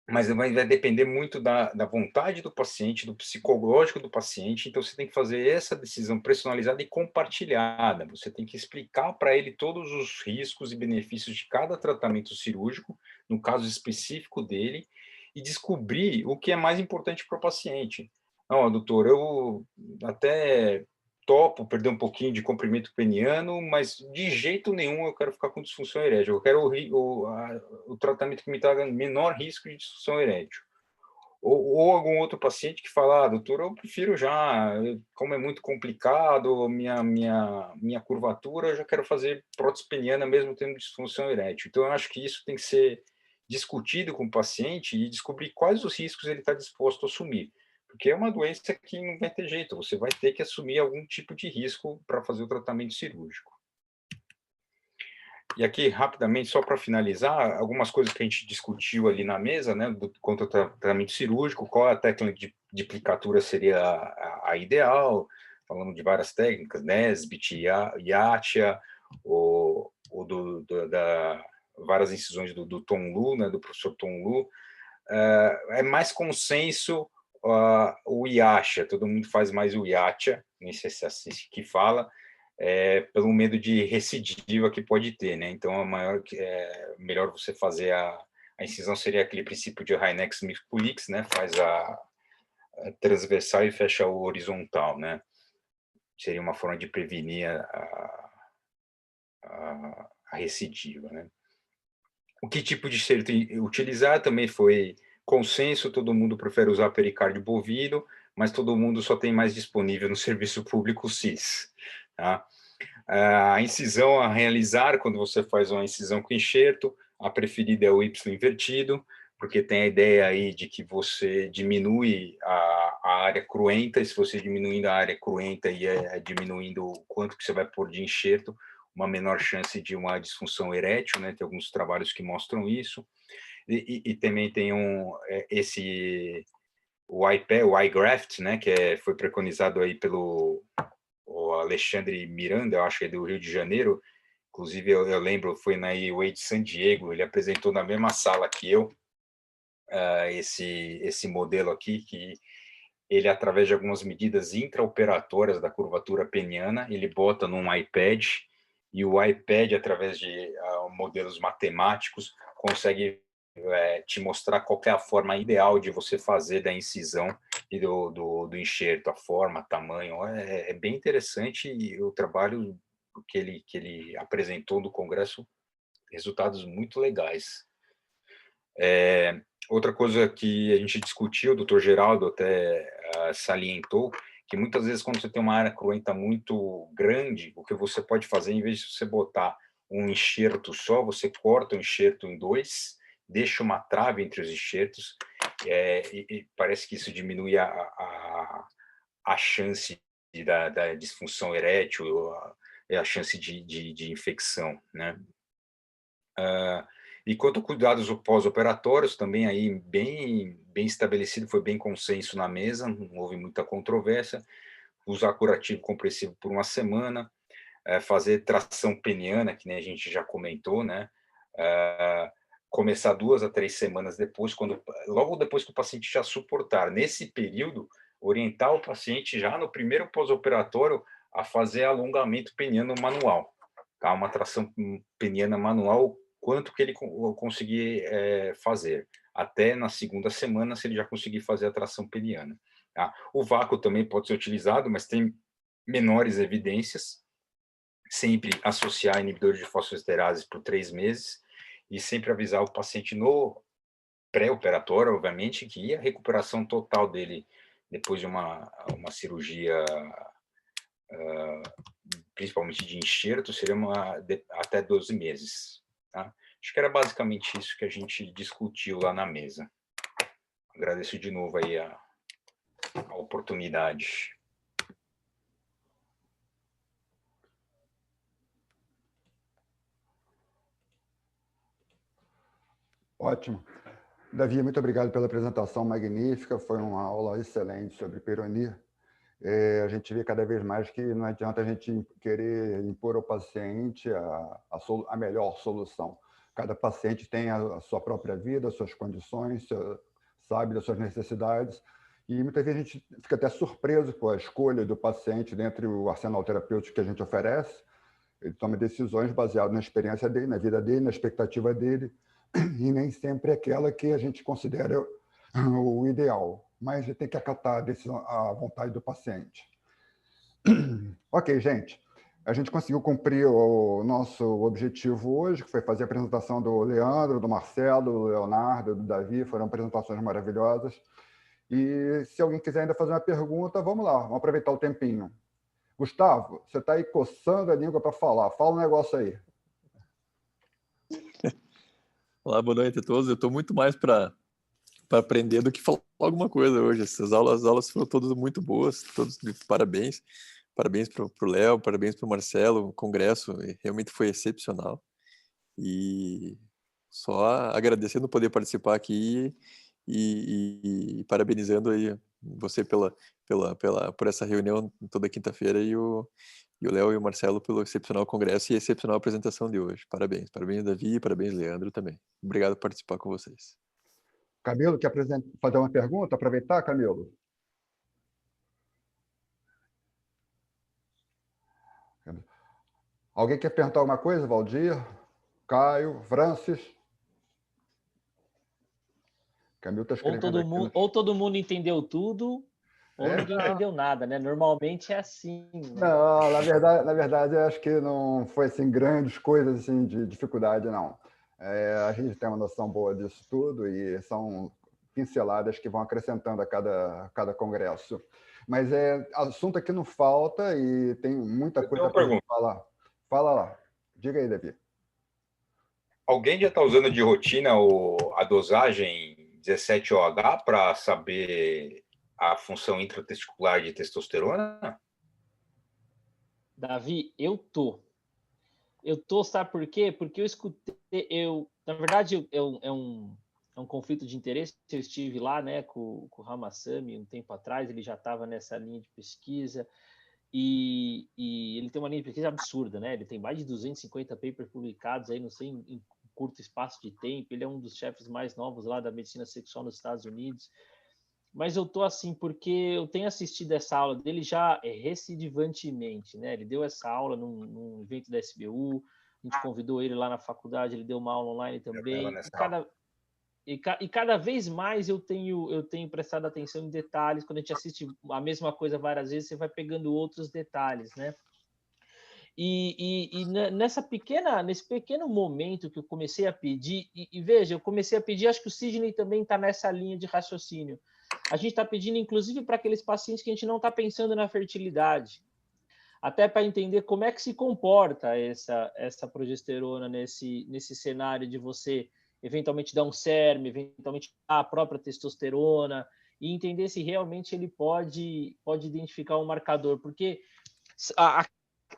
Mas vai depender muito da vontade do paciente, do psicológico do paciente, então você tem que fazer essa decisão personalizada e compartilhada, você tem que explicar para ele todos os riscos e benefícios de cada tratamento cirúrgico, no caso específico dele, e descobrir o que é mais importante para o paciente. Não, doutor, eu até topo perder um pouquinho de comprimento peniano, mas de jeito nenhum eu quero ficar com disfunção erétil. Eu quero o tratamento que me traga menor risco de disfunção erétil. Ou algum outro paciente que fala, doutor, eu prefiro já, como é muito complicado, minha curvatura, eu já quero fazer prótese peniana mesmo tendo disfunção erétil. Então, eu acho que isso tem que ser discutido com o paciente e descobrir quais os riscos ele está disposto a assumir. Porque é uma doença que não vai ter jeito, você vai ter que assumir algum tipo de risco para fazer o tratamento cirúrgico. E aqui, rapidamente, só para finalizar, algumas coisas que a gente discutiu ali na mesa, né, quanto ao tratamento cirúrgico, qual a técnica de aplicatura seria a ideal, falando de várias técnicas, Nesbitt, Yatia, várias incisões do Tom Lu, né, do professor Tom Lu. É mais consenso o Yatia, todo mundo faz mais o Yatia, não sei se é assim que fala, pelo medo de recidiva que pode ter, né? Então, melhor você fazer a incisão seria aquele princípio de Hynex-Mikulix, né? Faz a transversal e fecha o horizontal, né? Seria uma forma de prevenir a recidiva, né? O que tipo de enxerto utilizar também foi consenso, todo mundo prefere usar pericárdio bovino, mas todo mundo só tem mais disponível no serviço público SIS, tá? A incisão a realizar, quando você faz uma incisão com enxerto, a preferida é o Y invertido, porque tem a ideia aí de que você diminui a área cruenta, e se você diminuindo a área cruenta e diminuindo o quanto que você vai pôr de enxerto, uma menor chance de uma disfunção erétil, né? Tem alguns trabalhos que mostram isso. E também tem o iPad, o iGraft, né? Que foi preconizado aí pelo o Alexandre Miranda, eu acho que é do Rio de Janeiro, inclusive eu lembro, foi na Way de San Diego, ele apresentou na mesma sala que eu esse modelo aqui, que ele, através de algumas medidas intraoperatórias da curvatura peniana, ele bota num iPad, e o iPad, através de modelos matemáticos, consegue te mostrar qual é a forma ideal de você fazer da incisão e do enxerto, a forma, tamanho. É bem interessante, e o trabalho que ele apresentou no congresso, resultados muito legais. Outra coisa que a gente discutiu, o doutor Geraldo até salientou, que muitas vezes quando você tem uma área cruenta muito grande, o que você pode fazer, em vez de você botar um enxerto só, você corta o enxerto em dois, deixa uma trave entre os enxertos, e parece que isso diminui a chance da disfunção erétil, a chance de infecção, né? E quanto a cuidados pós-operatórios, também aí bem estabelecido, foi bem consenso na mesa, não houve muita controvérsia. Usar curativo compressivo por uma semana, fazer tração peniana, que nem a gente já comentou, né? Começar 2 a 3 semanas depois, logo depois que o paciente já suportar. Nesse período, orientar o paciente já no primeiro pós-operatório a fazer alongamento peniano manual, tá? Uma tração peniana manual, quanto que ele conseguir fazer. Até na segunda semana, se ele já conseguir fazer a tração peniana. Tá? O vácuo também pode ser utilizado, mas tem menores evidências. Sempre associar inibidor de fosfodiesterase por 3 meses e sempre avisar o paciente no pré-operatório, obviamente, que a recuperação total dele depois de uma cirurgia principalmente de enxerto, seria até 12 meses. Tá? Acho que era basicamente isso que a gente discutiu lá na mesa. Agradeço de novo aí a oportunidade. Ótimo. Davi, muito obrigado pela apresentação magnífica. Foi uma aula excelente sobre Peyronie. A gente vê cada vez mais que não adianta a gente querer impor ao paciente a melhor solução. Cada paciente tem a sua própria vida, as suas condições, sabe das suas necessidades, e muitas vezes a gente fica até surpreso com a escolha do paciente dentre o arsenal terapêutico que a gente oferece. Ele toma decisões baseadas na experiência dele, na vida dele, na expectativa dele, e nem sempre é aquela que a gente considera o ideal, mas tem que acatar a vontade do paciente. Ok, gente. A gente conseguiu cumprir o nosso objetivo hoje, que foi fazer a apresentação do Leandro, do Marcelo, do Leonardo, do Davi. Foram apresentações maravilhosas. E se alguém quiser ainda fazer uma pergunta, vamos lá, vamos aproveitar o tempinho. Gustavo, você está aí coçando a língua para falar. Fala um negócio aí. Olá, boa noite a todos. Eu estou muito mais para aprender do que falar alguma coisa hoje. Essas aulas foram todas muito boas, todos de parabéns. Parabéns para o Léo, parabéns para o Marcelo. O congresso realmente foi excepcional. E só agradecendo poder participar aqui e parabenizando aí você por essa reunião toda quinta-feira e o Léo e o Marcelo pelo excepcional congresso e excepcional apresentação de hoje. Parabéns. Parabéns, Davi, e parabéns, Leandro, também. Obrigado por participar com vocês. Camilo, quer fazer uma pergunta? Aproveitar, Camilo? Alguém quer perguntar alguma coisa? Valdir? Caio? Francis? Camilo está escrevendo ou todo mundo entendeu tudo, ou ninguém entendeu nada, né? Normalmente é assim. Né? Não, na verdade, eu acho que não foi assim, grandes coisas assim, de dificuldade, não. A gente tem uma noção boa disso tudo e são pinceladas que vão acrescentando a cada congresso. Mas assunto aqui não falta e tem muita coisa para falar. Fala lá. Diga aí, Davi. Alguém já está usando de rotina a dosagem 17-OH para saber a função intratesticular de testosterona? Davi, eu tô, sabe por quê? Porque eu escutei, na verdade, é um conflito de interesse. Eu estive lá, né, com o Ramasamy um tempo atrás, ele já estava nessa linha de pesquisa, e ele tem uma linha de pesquisa absurda, né? Ele tem mais de 250 papers publicados aí, não sei, em curto espaço de tempo. Ele é um dos chefes mais novos lá da medicina sexual nos Estados Unidos. Mas eu tô assim porque eu tenho assistido essa aula dele já recidivantemente, né? Ele deu essa aula num evento da SBU, a gente convidou ele lá na faculdade, ele deu uma aula online também. E cada vez mais eu tenho prestado atenção em detalhes. Quando a gente assiste a mesma coisa várias vezes, você vai pegando outros detalhes, né? E nesse pequeno momento que eu comecei a pedir, e veja, eu comecei a pedir, acho que o Sidney também está nessa linha de raciocínio. A gente está pedindo, inclusive, para aqueles pacientes que a gente não está pensando na fertilidade, até para entender como é que se comporta essa progesterona nesse cenário de você eventualmente dar um SERM, eventualmente dar a própria testosterona, e entender se realmente ele pode identificar um marcador, porque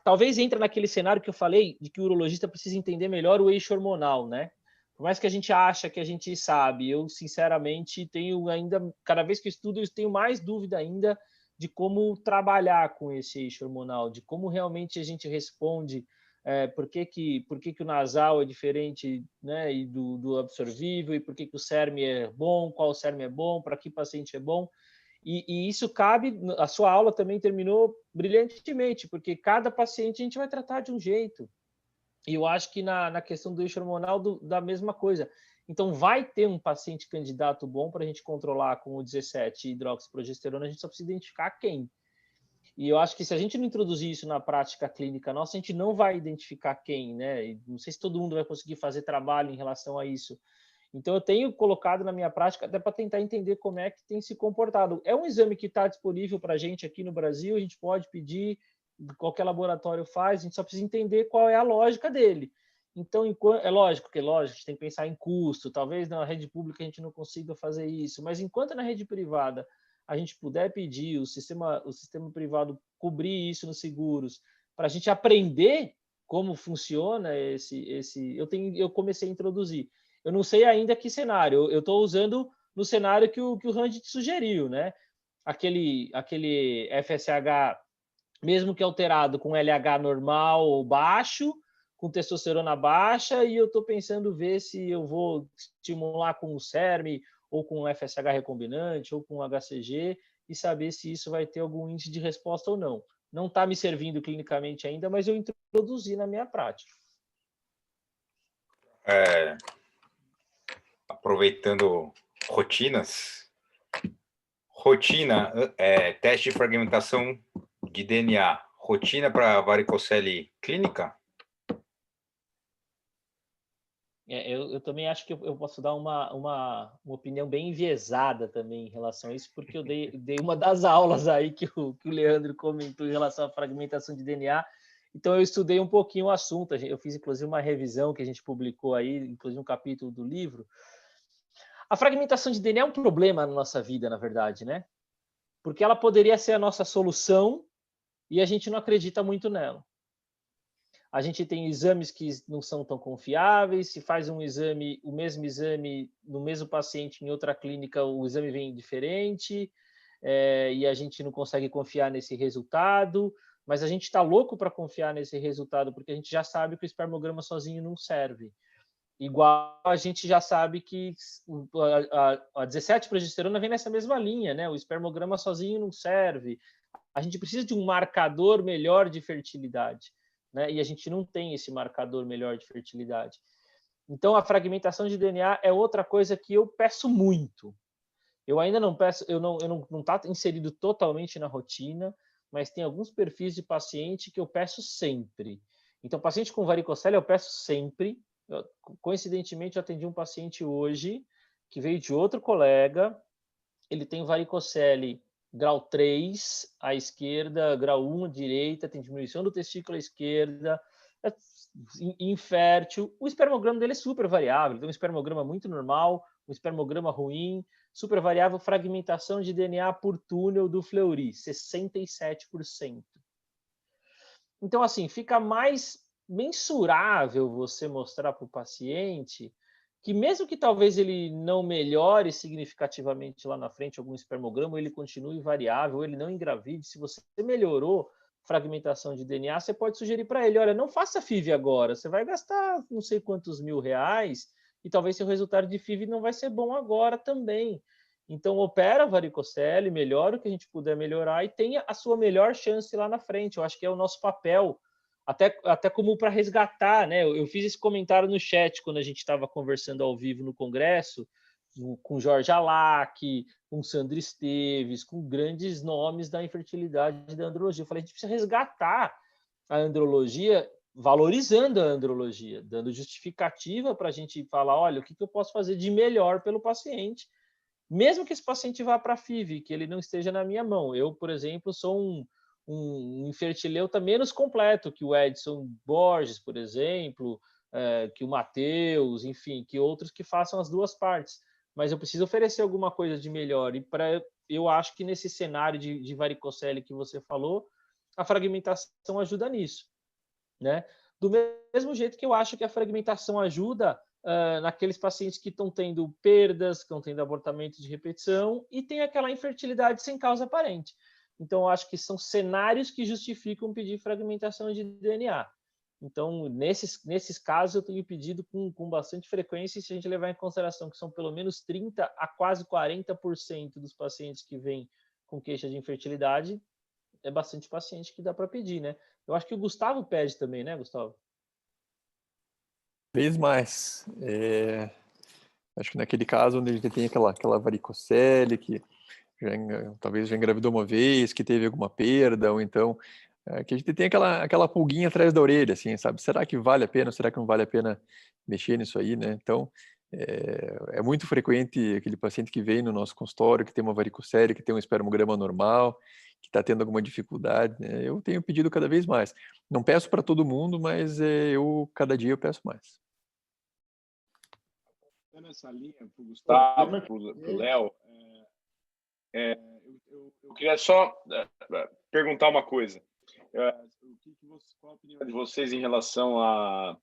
talvez entre naquele cenário que eu falei, de que o urologista precisa entender melhor o eixo hormonal, né? Por mais que a gente acha que a gente sabe, eu sinceramente tenho ainda, cada vez que eu estudo, eu tenho mais dúvida ainda de como trabalhar com esse eixo hormonal, de como realmente a gente responde, por que o nasal é diferente, né, e do absorvível, e por que o SERM é bom, qual SERM é bom, para que paciente é bom. E isso cabe, a sua aula também terminou brilhantemente, porque cada paciente a gente vai tratar de um jeito. E eu acho que na questão do eixo hormonal, da mesma coisa. Então, vai ter um paciente candidato bom para a gente controlar com o 17-hidroxiprogesterona, a gente só precisa identificar quem. E eu acho que se a gente não introduzir isso na prática clínica nossa, a gente não vai identificar quem, né? E não sei se todo mundo vai conseguir fazer trabalho em relação a isso. Então, eu tenho colocado na minha prática até para tentar entender como é que tem se comportado. É um exame que está disponível para a gente aqui no Brasil, a gente pode pedir, qualquer laboratório faz, a gente só precisa entender qual é a lógica dele. Então, é lógico que a gente tem que pensar em custo, talvez na rede pública a gente não consiga fazer isso, mas enquanto na rede privada a gente puder pedir o sistema privado cobrir isso nos seguros, para a gente aprender como funciona eu comecei a introduzir. Eu não sei ainda que cenário, eu estou usando no cenário que o Ranjit sugeriu, né? Aquele FSH, mesmo que alterado com LH normal ou baixo, com testosterona baixa, e eu estou pensando ver se eu vou estimular com o CERM, ou com o FSH recombinante, ou com o HCG, e saber se isso vai ter algum índice de resposta ou não. Não está me servindo clinicamente ainda, mas eu introduzi na minha prática. Aproveitando rotinas, teste de fragmentação de DNA, rotina para varicocele clínica? Eu também acho que eu posso dar uma opinião bem enviesada também em relação a isso, porque eu dei uma das aulas aí que o Leandro comentou em relação à fragmentação de DNA, então eu estudei um pouquinho o assunto, eu fiz inclusive uma revisão que a gente publicou aí, inclusive um capítulo do livro. A fragmentação de DNA é um problema na nossa vida, na verdade, né? Porque ela poderia ser a nossa solução e a gente não acredita muito nela. A gente tem exames que não são tão confiáveis, se faz o mesmo exame no mesmo paciente em outra clínica, o exame vem diferente, e a gente não consegue confiar nesse resultado, mas a gente está louco para confiar nesse resultado, porque a gente já sabe que o espermograma sozinho não serve. Igual a gente já sabe que a 17-progesterona vem nessa mesma linha, né? O espermograma sozinho não serve. A gente precisa de um marcador melhor de fertilidade, né? E a gente não tem esse marcador melhor de fertilidade. Então, a fragmentação de DNA é outra coisa que eu peço muito. Eu ainda não peço, não está inserido totalmente na rotina, mas tem alguns perfis de paciente que eu peço sempre. Então, paciente com varicocele eu peço sempre. Coincidentemente, eu atendi um paciente hoje que veio de outro colega. Ele tem varicocele grau 3 à esquerda, grau 1 à direita, tem diminuição do testículo à esquerda, é infértil. O espermograma dele é super variável, tem um espermograma muito normal, um espermograma ruim, super variável, fragmentação de DNA por túnel do Fleury, 67%. Então, assim, fica mais mensurável você mostrar para o paciente que mesmo que talvez ele não melhore significativamente lá na frente algum espermograma, ele continue variável, ele não engravide, se você melhorou fragmentação de DNA, você pode sugerir para ele, olha, não faça FIV agora, você vai gastar não sei quantos R$1.000 e talvez seu resultado de FIV não vai ser bom agora também. Então, opera a varicocele, melhora o que a gente puder melhorar e tenha a sua melhor chance lá na frente. Eu acho que é o nosso papel, até como para resgatar, né? Eu fiz esse comentário no chat quando a gente estava conversando ao vivo no congresso, com Jorge Alac, com Sandra Esteves, com grandes nomes da infertilidade e da andrologia. Eu falei, a gente precisa resgatar a andrologia, valorizando a andrologia, dando justificativa para a gente falar, olha, o que eu posso fazer de melhor pelo paciente, mesmo que esse paciente vá para a FIV, que ele não esteja na minha mão. Eu, por exemplo, sou um infertileuta menos completo que o Edson Borges, por exemplo, que o Matheus, enfim, que outros que façam as duas partes. Mas eu preciso oferecer alguma coisa de melhor. E eu acho que nesse cenário de varicocele que você falou, a fragmentação ajuda nisso, né? Do mesmo jeito que eu acho que a fragmentação ajuda naqueles pacientes que estão tendo perdas, que estão tendo abortamento de repetição e tem aquela infertilidade sem causa aparente. Então, eu acho que são cenários que justificam pedir fragmentação de DNA. Então, nesses casos, eu tenho pedido com bastante frequência, e se a gente levar em consideração que são pelo menos 30% a quase 40% dos pacientes que vêm com queixa de infertilidade, é bastante paciente que dá para pedir, né? Eu acho que o Gustavo pede também, né, Gustavo? Vez mais. Acho que naquele caso onde a gente tem aquela varicocele que talvez já engravidou uma vez, que teve alguma perda, ou então que a gente tem aquela pulguinha atrás da orelha, assim, sabe? Será que vale a pena? Será que não vale a pena mexer nisso aí, né? Então, é muito frequente aquele paciente que vem no nosso consultório, que tem uma varicocele, que tem um espermograma normal, está tendo alguma dificuldade, né? Eu tenho pedido cada vez mais. Não peço para todo mundo, mas cada dia eu peço mais. Nessa linha, para o Gustavo, para o Léo, eu queria só perguntar uma coisa. Qual a opinião de vocês em relação a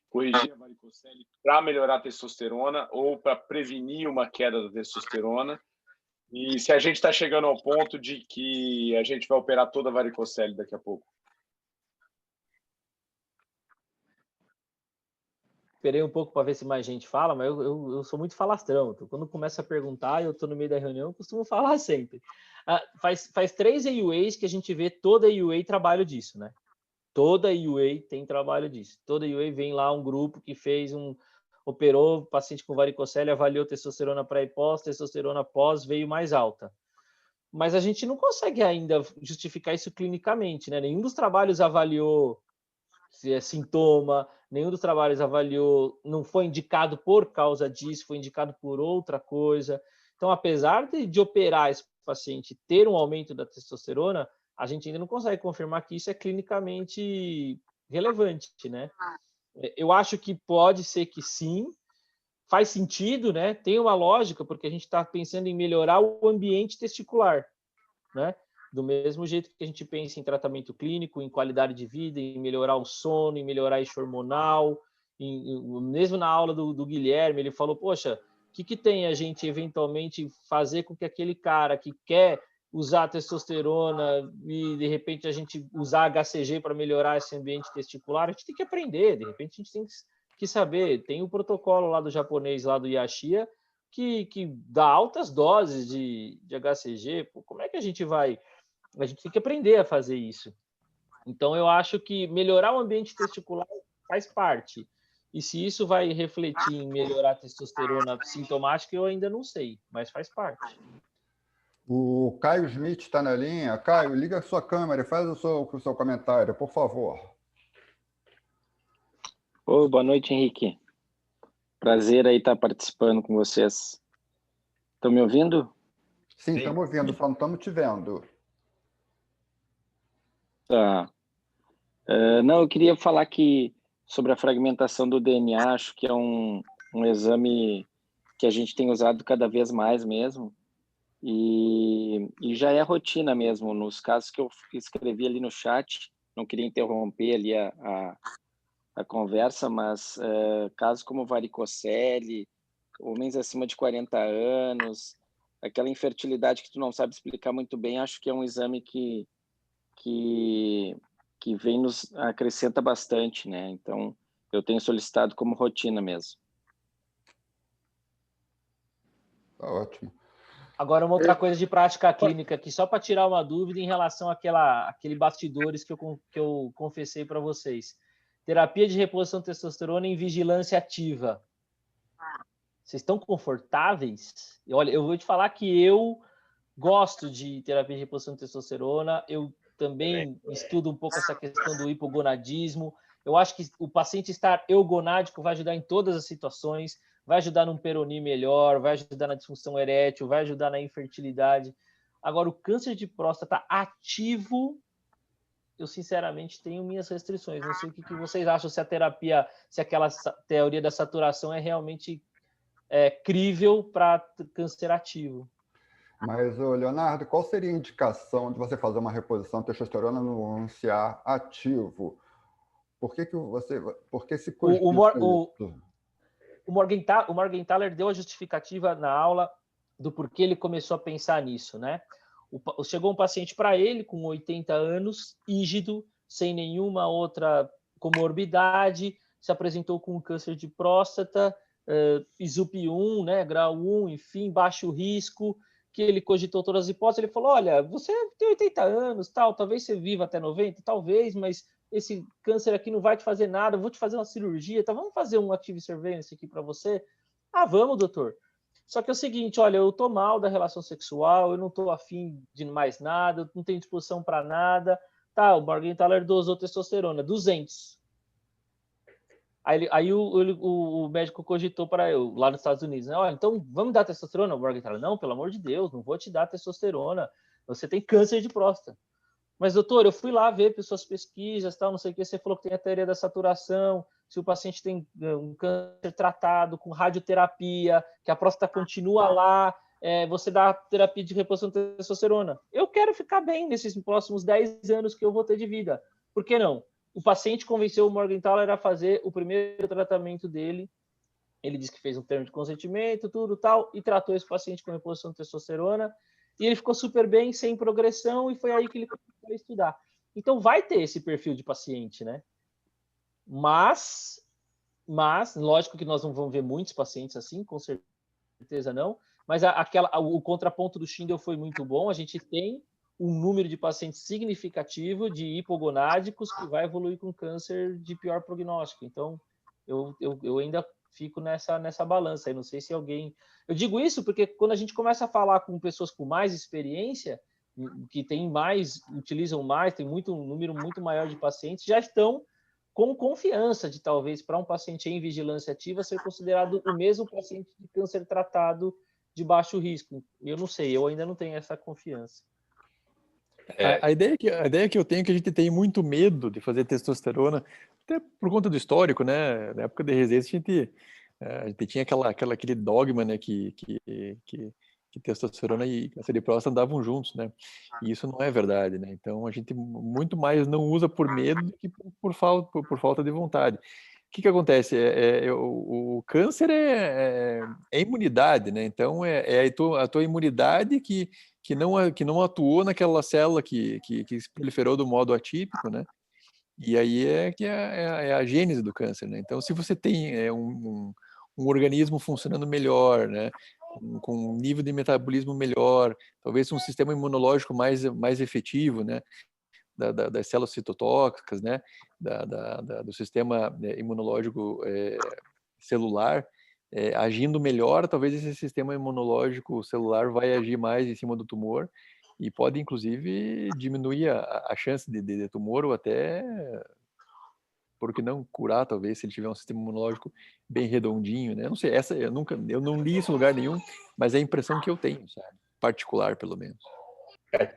corrigir a varicocele para melhorar a testosterona ou para prevenir uma queda da testosterona? E se a gente está chegando ao ponto de que a gente vai operar toda a varicocele daqui a pouco? Esperei um pouco para ver se mais gente fala, mas eu sou muito falastrão. Então, quando começa a perguntar, eu estou no meio da reunião, eu costumo falar sempre. Faz 3 AUAs que a gente vê toda AUA trabalho disso, né? Toda AUA tem trabalho disso. Toda AUA vem lá um grupo que operou paciente com varicocele, avaliou testosterona pré e pós, testosterona pós veio mais alta. Mas a gente não consegue ainda justificar isso clinicamente, né? Nenhum dos trabalhos avaliou se é sintoma, nenhum dos trabalhos avaliou, não foi indicado por causa disso, foi indicado por outra coisa. Então, apesar de operar esse paciente ter um aumento da testosterona, a gente ainda não consegue confirmar que isso é clinicamente relevante, né? Eu acho que pode ser que sim, faz sentido, né? Tem uma lógica, porque a gente está pensando em melhorar o ambiente testicular, né? Do mesmo jeito que a gente pensa em tratamento clínico, em qualidade de vida, em melhorar o sono, em melhorar a eixo hormonal, mesmo na aula do Guilherme, ele falou, poxa, o que tem a gente eventualmente fazer com que aquele cara que quer usar testosterona e de repente a gente usar HCG para melhorar esse ambiente testicular, a gente tem que aprender, de repente a gente tem que saber, tem o protocolo lá do japonês, lá do Yashia, que dá altas doses de HCG, pô, como é que a gente vai... A gente tem que aprender a fazer isso. Então, eu acho que melhorar o ambiente testicular faz parte. E se isso vai refletir em melhorar a testosterona sintomática, eu ainda não sei, mas faz parte. O Caio Schmidt está na linha. Caio, liga a sua câmera e faz o seu comentário, por favor. Oi, boa noite, Henrique. Prazer aí estar participando com vocês. Estão me ouvindo? Sim, estamos ouvindo, só não estamos te vendo. Tá. Não, eu queria falar sobre a fragmentação do DNA, acho que é um exame que a gente tem usado cada vez mais mesmo, e já é rotina mesmo, nos casos que eu escrevi ali no chat, não queria interromper ali a conversa, mas casos como varicocele, homens acima de 40 anos, aquela infertilidade que tu não sabe explicar muito bem, acho que é um exame que vem nos acrescenta bastante, né? Então, eu tenho solicitado como rotina mesmo. Tá ótimo. Agora, uma outra coisa de prática clínica aqui, só para tirar uma dúvida em relação àquele bastidores que eu confessei para vocês. Terapia de reposição de testosterona em vigilância ativa. Vocês estão confortáveis? Olha, eu vou te falar que eu gosto de terapia de reposição de testosterona, eu também estudo um pouco essa questão do hipogonadismo. Eu acho que o paciente estar eugonádico vai ajudar em todas as situações, vai ajudar num peroni melhor, vai ajudar na disfunção erétil, vai ajudar na infertilidade. Agora, o câncer de próstata ativo, eu sinceramente tenho minhas restrições. Não sei o que vocês acham, se aquela teoria da saturação é realmente crível para câncer ativo. Mas, Leonardo, qual seria a indicação de você fazer uma reposição de testosterona no CA ativo? Por que se o Morgenthaler deu a justificativa na aula do porquê ele começou a pensar nisso, né? Chegou um paciente para ele com 80 anos, ígido, sem nenhuma outra comorbidade, se apresentou com um câncer de próstata, ISUP1, né, grau 1, enfim, baixo risco, que ele cogitou todas as hipóteses, ele falou, olha, você tem 80 anos, talvez você viva até 90, talvez, mas esse câncer aqui não vai te fazer nada, eu vou te fazer uma cirurgia, então vamos fazer um Active Surveillance aqui para você? Ah, vamos, doutor. Só que é o seguinte, olha, eu tô mal da relação sexual, eu não tô afim de mais nada, eu não tenho disposição para nada. Tá, o Morgenthaler dosou testosterona, 200. Aí o médico cogitou para eu, lá nos Estados Unidos, né? Olha, então vamos dar testosterona? O Morgenthaler, não, pelo amor de Deus, não vou te dar testosterona. você tem câncer de próstata. Mas, doutor, eu fui lá ver suas pesquisas, tal, não sei o que, você falou que tem a teoria da saturação, se o paciente tem um câncer tratado com radioterapia, que a próstata continua lá, você dá terapia de reposição de testosterona. Eu quero ficar bem nesses próximos 10 anos que eu vou ter de vida. Por que não? O paciente convenceu o Morgenthaler a fazer o primeiro tratamento dele. Ele disse que fez um termo de consentimento, tudo tal, e tratou esse paciente com reposição de testosterona. E ele ficou super bem, sem progressão, e foi aí que ele começou a estudar. Então, vai ter esse perfil de paciente, né? Mas, lógico que nós não vamos ver muitos pacientes assim, com certeza não, mas o contraponto do Schindel foi muito bom. A gente tem um número de pacientes significativo de hipogonádicos que vai evoluir com câncer de pior prognóstico. Então, eu ainda fico nessa balança. Eu não sei se alguém... Eu digo isso porque quando a gente começa a falar com pessoas com mais experiência, que tem mais, utilizam mais, tem um número muito maior de pacientes, já estão com confiança de talvez para um paciente em vigilância ativa ser considerado o mesmo paciente de câncer tratado de baixo risco. Eu não sei, eu ainda não tenho essa confiança. A ideia que eu tenho é que a gente tem muito medo de fazer testosterona, até por conta do histórico, né? Na época de residência, a gente tinha aquele dogma, né, que testosterona e câncer de próstata andavam juntos, né? E isso não é verdade, né? Então a gente muito mais não usa por medo do que por falta de vontade. O que acontece? O câncer é imunidade, né? Então a tua imunidade que não atuou naquela célula que se proliferou do modo atípico, né? E aí é a gênese do câncer, né? Então, se você tem um organismo funcionando melhor, né? Com um nível de metabolismo melhor, talvez um sistema imunológico mais efetivo, né? Das células citotóxicas, né? Do sistema imunológico celular, agindo melhor, talvez esse sistema imunológico celular vai agir mais em cima do tumor e pode, inclusive, diminuir a chance de tumor ou até, por que não, curar, talvez, se ele tiver um sistema imunológico bem redondinho, né? Eu não sei, eu não li isso em lugar nenhum, mas é a impressão que eu tenho, sabe? Particular, pelo menos.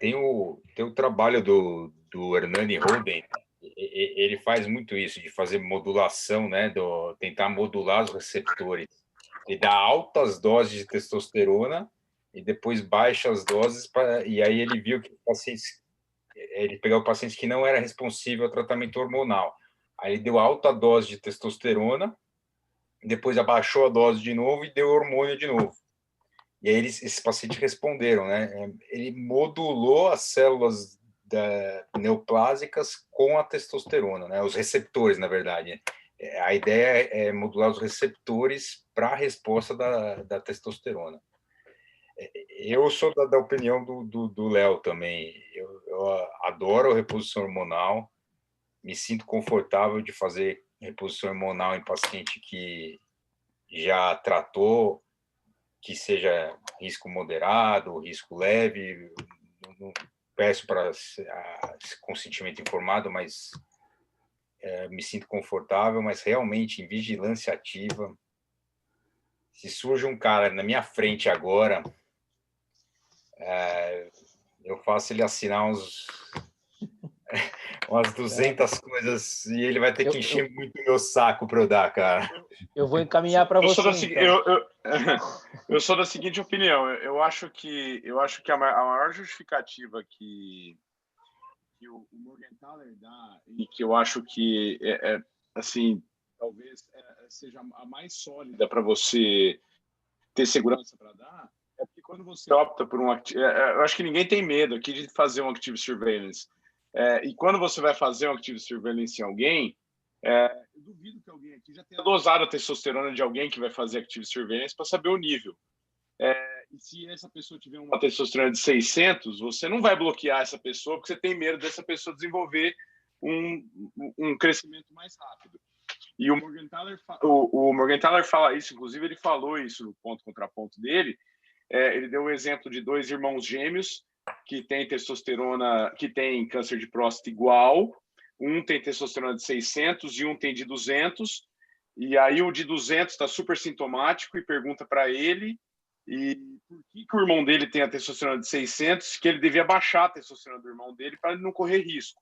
Tem o trabalho do Hernani Holden, ele faz muito isso, de fazer modulação, né? Tentar modular os receptores. Ele dá altas doses de testosterona e depois baixa as doses, e aí ele viu que ele pegou pacientes que não era responsível ao tratamento hormonal. Aí ele deu alta dose de testosterona, depois abaixou a dose de novo e deu hormônio de novo. E aí esses pacientes responderam, né? Ele modulou as células neoplásicas com a testosterona, né? Os receptores, na verdade. A ideia é modular os receptores para a resposta da testosterona. Eu sou da opinião do Léo também. Eu adoro a reposição hormonal, me sinto confortável de fazer reposição hormonal em paciente que já tratou, que seja risco moderado, risco leve. Não peço para consentimento informado, mas me sinto confortável, mas realmente em vigilância ativa, se surge um cara na minha frente agora, eu faço ele assinar umas 200 coisas e ele vai ter que encher muito meu saco para eu dar, cara. Eu vou encaminhar para você. Eu sou da seguinte opinião. Eu acho que a maior justificativa que o Morgenthaler dá e que eu acho que assim, talvez seja a mais sólida para você ter segurança para dar, é porque quando você opta por eu acho que ninguém tem medo aqui de fazer um Active Surveillance. E quando você vai fazer um Active Surveillance em alguém, eu duvido que alguém aqui já tenha dosado a testosterona de alguém que vai fazer Active Surveillance para saber o nível. E se essa pessoa tiver uma testosterona de 600, você não vai bloquear essa pessoa porque você tem medo dessa pessoa desenvolver um crescimento mais rápido. E o Morgenthaler fala isso, inclusive ele falou isso no ponto contraponto dele. Ele deu o exemplo de 2 irmãos gêmeos que têm testosterona, que têm câncer de próstata igual. Um tem testosterona de 600 e um tem de 200. E aí o de 200 está super sintomático e pergunta para ele, E por que o irmão dele tem a testosterona de 600, que ele devia baixar a testosterona do irmão dele para ele não correr risco.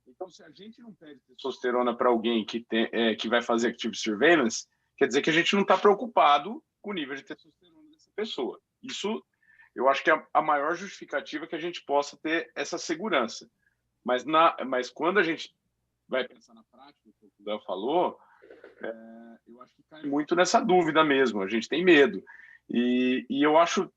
Então, se a gente não pede testosterona para alguém que vai fazer active surveillance, quer dizer que a gente não está preocupado com o nível de testosterona dessa pessoa. Isso, eu acho que é a maior justificativa que a gente possa ter essa segurança. Mas quando a gente vai pensar na prática, o que o Léo falou, eu acho que cai muito nessa dúvida mesmo. A gente tem medo. E eu acho...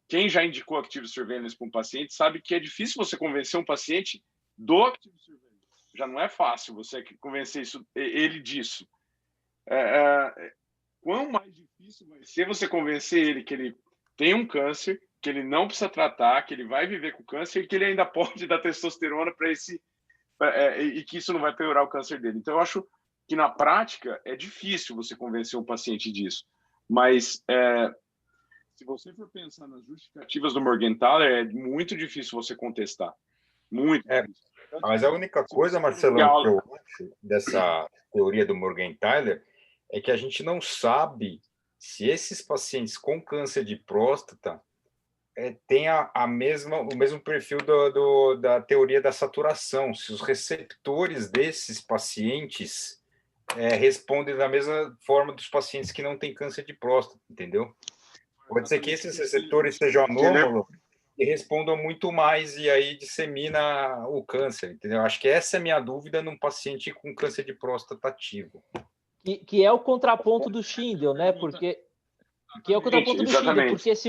quem já indicou active surveillance para um paciente sabe que é difícil você convencer um paciente do active surveillance. Já não é fácil você convencer ele disso. Quão mais difícil vai ser você convencer ele que ele tem um câncer, que ele não precisa tratar, que ele vai viver com câncer e que ele ainda pode dar testosterona para e que isso não vai piorar o câncer dele. Então, eu acho que, na prática, é difícil você convencer um paciente disso. Mas, se você for pensar nas justificativas do Morgenthaler, é muito difícil você contestar. Muito difícil. Mas a única coisa, Marcelo, que eu acho dessa teoria do Morgenthaler é que a gente não sabe se esses pacientes com câncer de próstata têm o mesmo perfil da teoria da saturação, se os receptores desses pacientes respondem da mesma forma dos pacientes que não têm câncer de próstata, entendeu? Pode ser que esses receptores sejam anômalos e respondam muito mais e aí dissemina o câncer, entendeu? Acho que essa é a minha dúvida num paciente com câncer de próstata ativo. Que é o contraponto do Schindel, né? Porque que é o contraponto do Schindel, porque se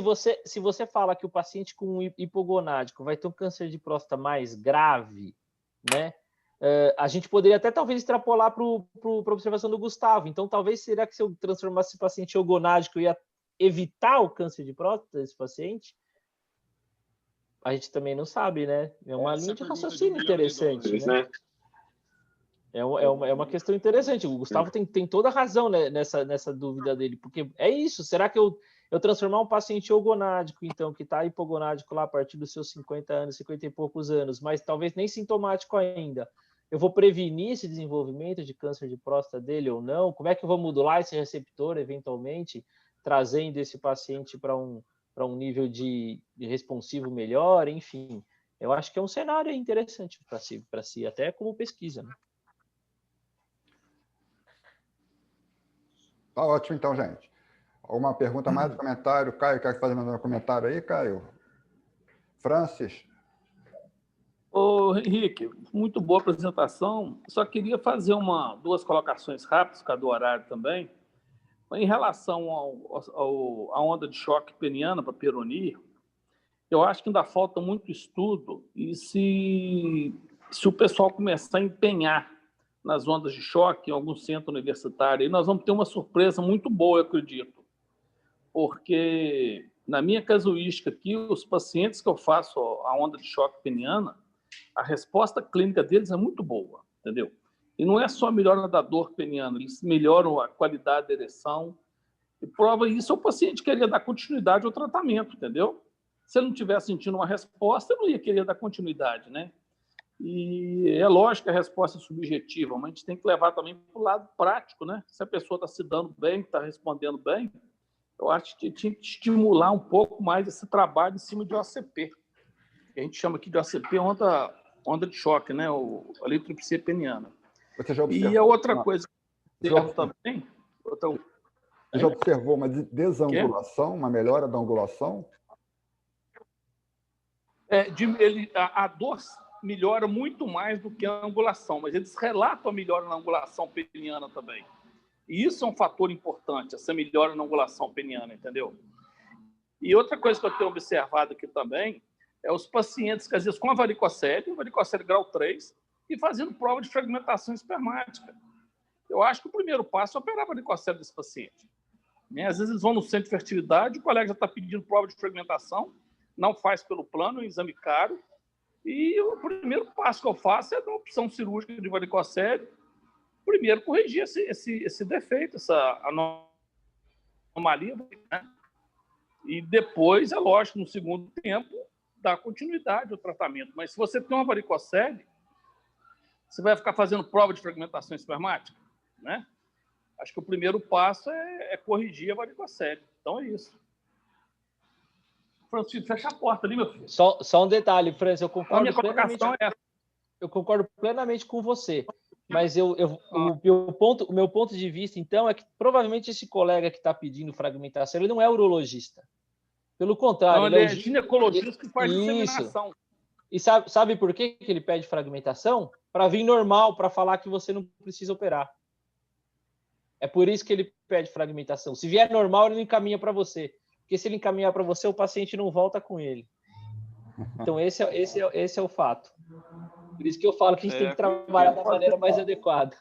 você fala que o paciente com hipogonádico vai ter um câncer de próstata mais grave, né? A gente poderia até talvez extrapolar para a observação do Gustavo. Então, talvez será que se eu transformasse esse paciente em eugonádico, eu ia evitar o câncer de próstata desse paciente? A gente também não sabe, né? É uma linha de raciocínio interessante, né? É uma questão interessante. O Gustavo tem toda a razão, né, nessa dúvida dele, porque é isso. Será que eu transformar um paciente eugonádico, então, que está hipogonádico lá a partir dos seus 50 anos, 50 e poucos anos, mas talvez nem sintomático ainda, eu vou prevenir esse desenvolvimento de câncer de próstata dele ou não? Como é que eu vou modular esse receptor, eventualmente, trazendo esse paciente para um nível de responsivo melhor? Enfim, eu acho que é um cenário interessante para si, até como pesquisa, né? Tá ótimo, então, gente. Alguma pergunta mais? Comentário? Caio, quer fazer mais um comentário aí, Caio? Francis? Ô, Henrique, muito boa apresentação. Só queria fazer duas colocações rápidas, por causa do horário também. Em relação à onda de choque peniana para Peyronie, eu acho que ainda falta muito estudo e se o pessoal começar a empenhar nas ondas de choque em algum centro universitário, aí nós vamos ter uma surpresa muito boa, eu acredito. Porque, na minha casuística aqui, os pacientes que eu faço a onda de choque peniana, a resposta clínica deles é muito boa, entendeu? E não é só a melhora da dor peniana, eles melhoram a qualidade da ereção. E prova isso, o paciente queria dar continuidade ao tratamento, entendeu? Se ele não estiver sentindo uma resposta, ele não ia querer dar continuidade, né? E é lógico que a resposta é subjetiva, mas a gente tem que levar também para o lado prático, né? Se a pessoa está se dando bem, está respondendo bem, eu acho que tinha que estimular um pouco mais esse trabalho em cima de OCP. A gente chama aqui de OCP onda de choque, né? A litrotripsia peniana. E a outra coisa que eu também... Você já observou uma desangulação, uma melhora da angulação? A dor melhora muito mais do que a angulação, mas eles relatam a melhora na angulação peniana também. E isso é um fator importante, essa melhora na angulação peniana, entendeu? E outra coisa que eu tenho observado aqui também é os pacientes que, às vezes, com a varicocele grau 3, e fazendo prova de fragmentação espermática. Eu acho que o primeiro passo é operar a varicocele desse paciente. Às vezes eles vão no centro de fertilidade, o colega já está pedindo prova de fragmentação, não faz pelo plano, um exame caro, e o primeiro passo que eu faço é dar opção cirúrgica de varicocele, primeiro corrigir esse defeito, essa anomalia, né? E depois, é lógico, no segundo tempo, dar continuidade ao tratamento. Mas se você tem uma varicocele, você vai ficar fazendo prova de fragmentação espermática, né? Acho que o primeiro passo é corrigir a varicocele. Então é isso. Francisco, fecha a porta ali, meu filho. Só um detalhe, Francis, A minha colocação é essa. eu concordo plenamente com você, mas o meu ponto de vista, então, é que provavelmente esse colega que está pedindo fragmentação, ele não é urologista. Pelo contrário, Não, ele é ginecologista que faz disseminação. E sabe por que ele pede fragmentação? Para vir normal, para falar que você não precisa operar. É por isso que ele pede fragmentação. Se vier normal, ele não encaminha para você. Porque se ele encaminhar para você, o paciente não volta com ele. Então, esse é o fato. Por isso que eu falo que a gente tem que trabalhar da maneira mais adequada.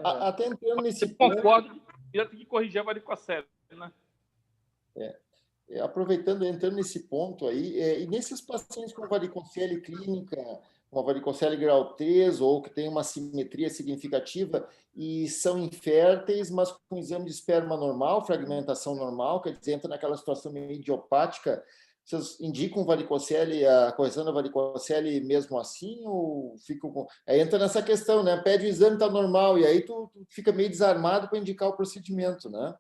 Até entrando nesse ponto... Concordo. Eu tenho que corrigir a varicocele, né? Entrando nesse ponto aí, e nesses pacientes com varicocele clínica, uma varicocele grau 3, ou que tem uma simetria significativa e são inférteis, mas com exame de esperma normal, fragmentação normal, quer dizer, entra naquela situação meio idiopática, vocês indicam varicocele, a correção da varicocele mesmo assim, ou ficam com... Aí entra nessa questão, né? Pede o exame, está normal, e aí tu fica meio desarmado para indicar o procedimento, né?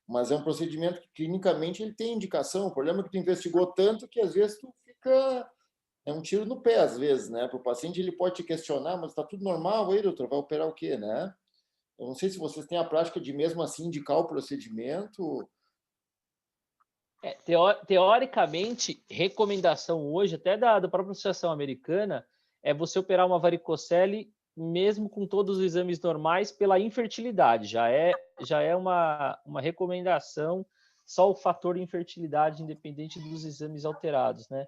Mas é um procedimento que clinicamente ele tem indicação. O problema é que tu investigou tanto que às vezes tu fica... É um tiro no pé, às vezes, né? Para o paciente ele pode te questionar, mas está tudo normal aí, doutor, vai operar o quê, né? Eu não sei se vocês têm a prática de mesmo assim indicar o procedimento... Teoricamente, recomendação hoje, até da própria Associação Americana, é você operar uma varicocele mesmo com todos os exames normais pela infertilidade. Já é uma recomendação, só o fator infertilidade, independente dos exames alterados, né?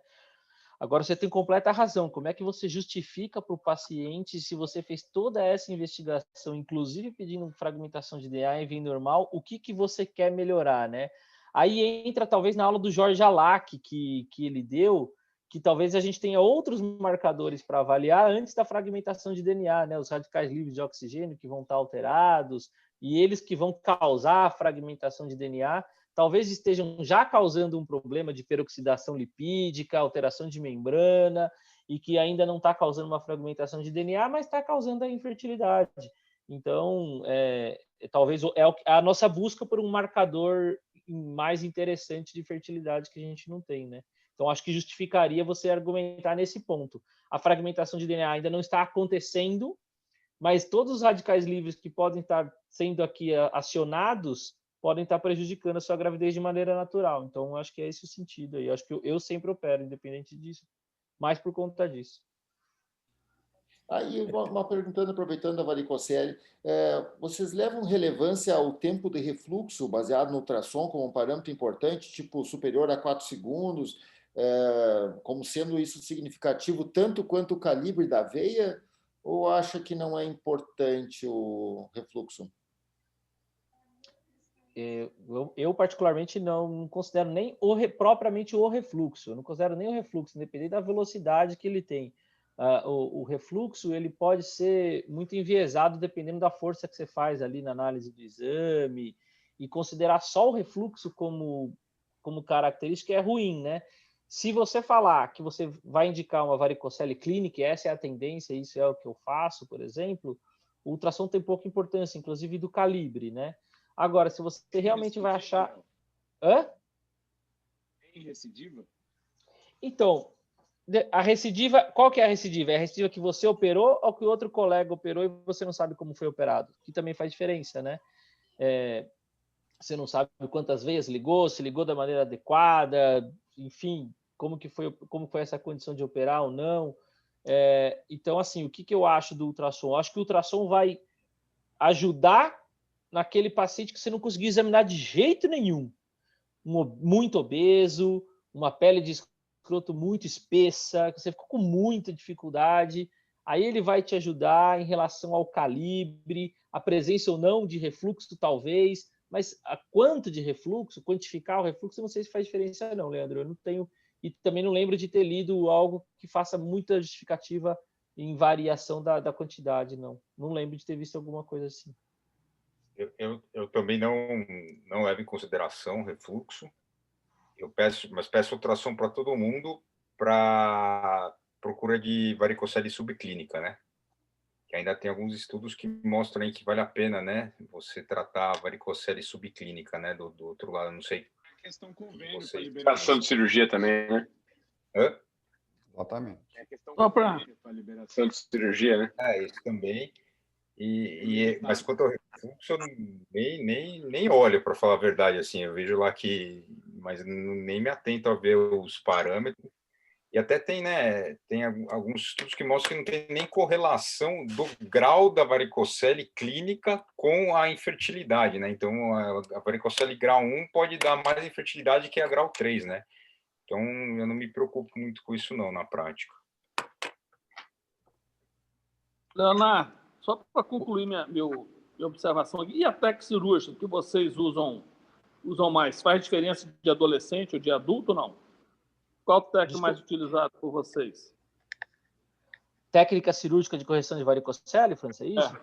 Agora, você tem completa razão. Como é que você justifica para o paciente, se você fez toda essa investigação, inclusive pedindo fragmentação de DNA e vem normal, o que você quer melhorar, né? Aí entra, talvez, na aula do Jorge Alac, que ele deu, que talvez a gente tenha outros marcadores para avaliar antes da fragmentação de DNA, né? Os radicais livres de oxigênio que vão estar alterados e eles que vão causar a fragmentação de DNA, talvez estejam já causando um problema de peroxidação lipídica, alteração de membrana, e que ainda não está causando uma fragmentação de DNA, mas está causando a infertilidade. Então, talvez é a nossa busca por um marcador mais interessante de fertilidade que a gente não tem, né? Então, acho que justificaria você argumentar nesse ponto. A fragmentação de DNA ainda não está acontecendo, mas todos os radicais livres que podem estar sendo aqui acionados podem estar prejudicando a sua gravidez de maneira natural. Então, acho que é esse o sentido aí. Acho que eu sempre opero, independente disso, mais por conta disso. Aí, uma perguntando, aproveitando a varicocele, vocês levam relevância ao tempo de refluxo baseado no ultrassom como um parâmetro importante, tipo superior a 4 segundos, como sendo isso significativo tanto quanto o calibre da veia, ou acha que não é importante o refluxo? Eu particularmente não considero nem propriamente o refluxo, eu não considero nem o refluxo, independente da velocidade que ele tem. O refluxo ele pode ser muito enviesado dependendo da força que você faz ali na análise do exame, e considerar só o refluxo como característica é ruim, né? Se você falar que você vai indicar uma varicocele clínica, e essa é a tendência, isso é o que eu faço, por exemplo, o ultrassom tem pouca importância, inclusive do calibre, né? Agora, se você realmente vai achar... Hã? Tem recidiva? Então, a recidiva, qual que é a recidiva? É a recidiva que você operou ou que o outro colega operou e você não sabe como foi operado? Que também faz diferença, né? Você não sabe quantas vezes ligou, se ligou da maneira adequada, enfim, como foi essa condição de operar ou não. Então, assim, o que eu acho do ultrassom? Eu acho que o ultrassom vai ajudar naquele paciente que você não conseguiu examinar de jeito nenhum. Muito obeso, uma pele de escroto muito espessa, que você ficou com muita dificuldade. Aí ele vai te ajudar em relação ao calibre, a presença ou não de refluxo, talvez, mas a quanto de refluxo, quantificar o refluxo, eu não sei se faz diferença não, Leandro. Eu não tenho, e também não lembro de ter lido algo que faça muita justificativa em variação da quantidade, não. Não lembro de ter visto alguma coisa assim. Eu também não levo em consideração refluxo. Mas peço ultrassom para todo mundo para procura de varicocele subclínica, né? que ainda tem alguns estudos que mostram aí que vale a pena, né, você tratar a varicocele subclínica, né, do outro lado, não sei. A questão convênio para Vocês- liberação de cirurgia também, né? Hã? Exatamente. É a questão Só pra- convênio para liberação de cirurgia, né? Isso também. Mas quanto ao refluxo, eu nem olho, para falar a verdade, assim, eu vejo lá que, mas nem me atento a ver os parâmetros. E até tem, né, tem alguns estudos que mostram que não tem nem correlação do grau da varicocele clínica com a infertilidade, né? Então, a varicocele grau 1 pode dar mais infertilidade que a grau 3, né? Então, eu não me preocupo muito com isso, não, na prática. Leonardo, só para concluir minha observação aqui, e a técnica cirúrgica que vocês usam mais, faz diferença de adolescente ou de adulto ou não? Qual técnica mais utilizada por vocês? Técnica cirúrgica de correção de varicocele, França, é isso?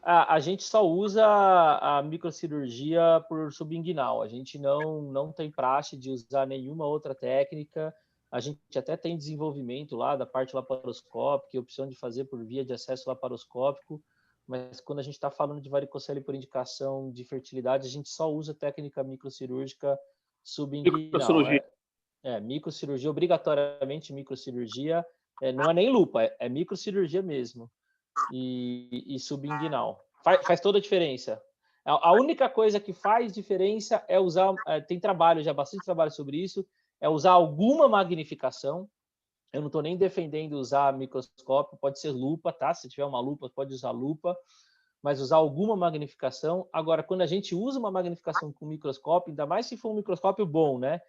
A gente só usa a microcirurgia por subinguinal. A gente não tem praxe de usar nenhuma outra técnica. A gente até tem desenvolvimento lá da parte laparoscópica, opção de fazer por via de acesso laparoscópico, mas quando a gente está falando de varicocele por indicação de fertilidade, a gente só usa técnica microcirúrgica subinguinal. Microcirurgia. Microcirurgia, obrigatoriamente microcirurgia, não é nem lupa, é microcirurgia mesmo, e subinguinal. Faz toda a diferença. A única coisa que faz diferença é usar, tem trabalho, já bastante trabalho sobre isso, é usar alguma magnificação. Eu não estou nem defendendo usar microscópio, pode ser lupa, tá? Se tiver uma lupa, pode usar lupa, mas usar alguma magnificação. Agora, quando a gente usa uma magnificação com microscópio, ainda mais se for um microscópio bom, né?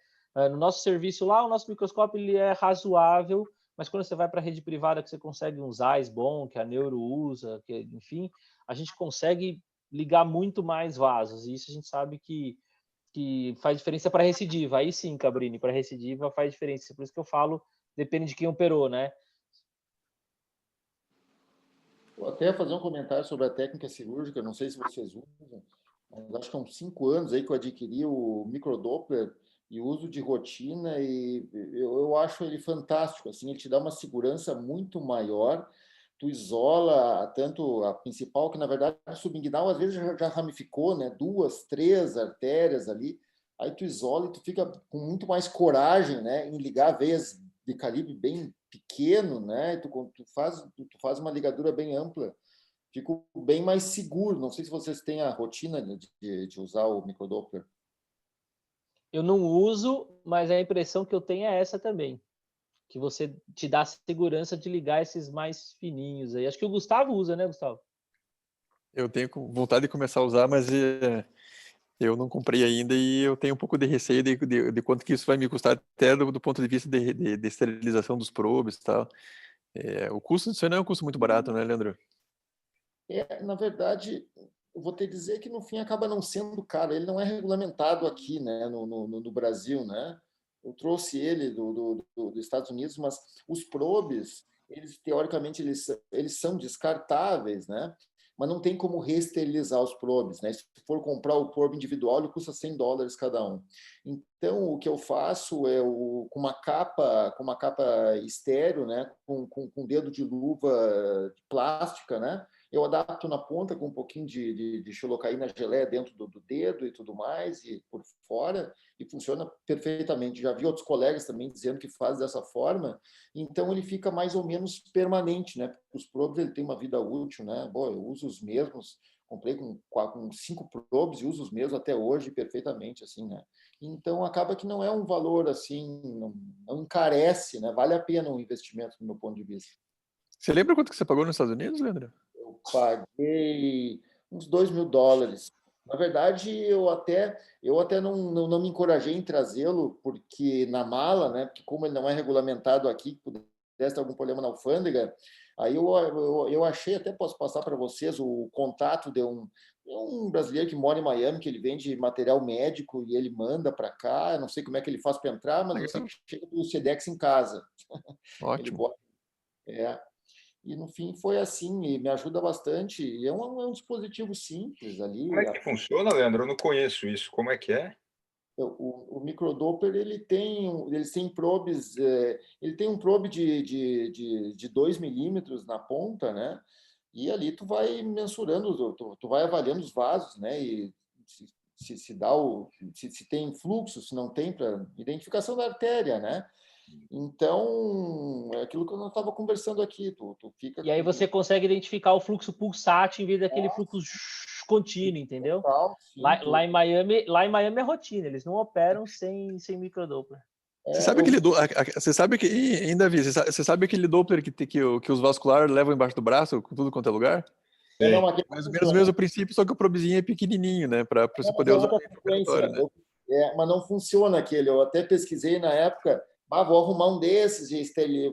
No nosso serviço lá, o nosso microscópio ele é razoável, mas quando você vai para a rede privada que você consegue um ZEISS bom, que a Neuro usa, que, enfim, a gente consegue ligar muito mais vasos, e isso a gente sabe que faz diferença para recidiva. Aí sim, Cabrini, para recidiva faz diferença. Por isso que eu falo, depende de quem operou, né? Vou até fazer um comentário sobre a técnica cirúrgica, não sei se vocês usam, mas acho que há uns 5 anos aí que eu adquiri o microdoppler e uso de rotina, e eu acho ele fantástico, assim, ele te dá uma segurança muito maior, tu isola tanto a principal, que na verdade a subinguinal às vezes já ramificou, né, 2, 3 artérias ali, aí tu isola e tu fica com muito mais coragem, né, em ligar veias de calibre bem pequeno, né, tu faz uma ligadura bem ampla, fico bem mais seguro. Não sei se vocês têm a rotina de usar o microdoppler. Eu não uso, mas a impressão que eu tenho é essa também, que você te dá segurança de ligar esses mais fininhos aí. Acho que o Gustavo usa, né, Gustavo? Eu tenho vontade de começar a usar, mas eu não comprei ainda e eu tenho um pouco de receio de quanto que isso vai me custar, até do ponto de vista de esterilização dos probes e tal. O custo disso não é um custo muito barato, né, Leandro? Na verdade, eu vou te dizer que no fim acaba não sendo caro. Ele não é regulamentado aqui, né, no Brasil, né? Eu trouxe ele dos Estados Unidos, mas os probes, eles teoricamente eles são descartáveis, né? Mas não tem como reesterilizar os probes, né? Se for comprar o probe individual, ele custa $100 cada um. Então, o que eu faço é com uma capa estéreo, né? Com dedo de luva plástica, né? Eu adapto na ponta com um pouquinho de xilocaína gelé dentro do dedo e tudo mais, e por fora, e funciona perfeitamente. Já vi outros colegas também dizendo que faz dessa forma, então ele fica mais ou menos permanente, né? Porque os probes ele tem uma vida útil, né? Bom, eu uso os mesmos, comprei com 5 probes e uso os mesmos até hoje perfeitamente, assim, né? Então acaba que não é um valor assim, não encarece, né? Vale a pena o investimento, do meu ponto de vista. Você lembra quanto que você pagou nos Estados Unidos, Leandro? Eu paguei uns $2.000. Na verdade, eu até não me encorajei em trazê-lo, porque na mala, né? Porque como ele não é regulamentado aqui, pudesse ter algum problema na alfândega, aí eu achei, até posso passar para vocês o contato de um brasileiro que mora em Miami, que ele vende material médico e ele manda para cá. Eu não sei como é que ele faz para entrar, mas eu sei que chega do Sedex em casa. Ótimo. Ele bota, e no fim foi assim, e me ajuda bastante. E é um dispositivo simples ali. Como é que funciona, Leandro? Eu não conheço isso. Como é que é? O microdoppler eles têm probes, ele tem um probe de 2 milímetros na ponta, né? E ali tu vai mensurando, tu vai avaliando os vasos, né? E se tem fluxo, se não tem, para identificação da artéria, né? Então, é aquilo que eu não estava conversando aqui. Tu fica E aí você consegue identificar o fluxo pulsátil em vez daquele fluxo contínuo, entendeu? total, sim, Lá em Miami é rotina, eles não operam sem microdoppler. Você sabe aquele você sabe que ainda vi, você sabe aquele Doppler que os vasculares levam embaixo do braço, com tudo quanto é lugar? Mais ou menos o mesmo princípio, só que o probezinho é pequenininho, né? Para você poder usar outra frequência, né? Mas não funciona aquele. Eu até pesquisei na época, vou arrumar um desses,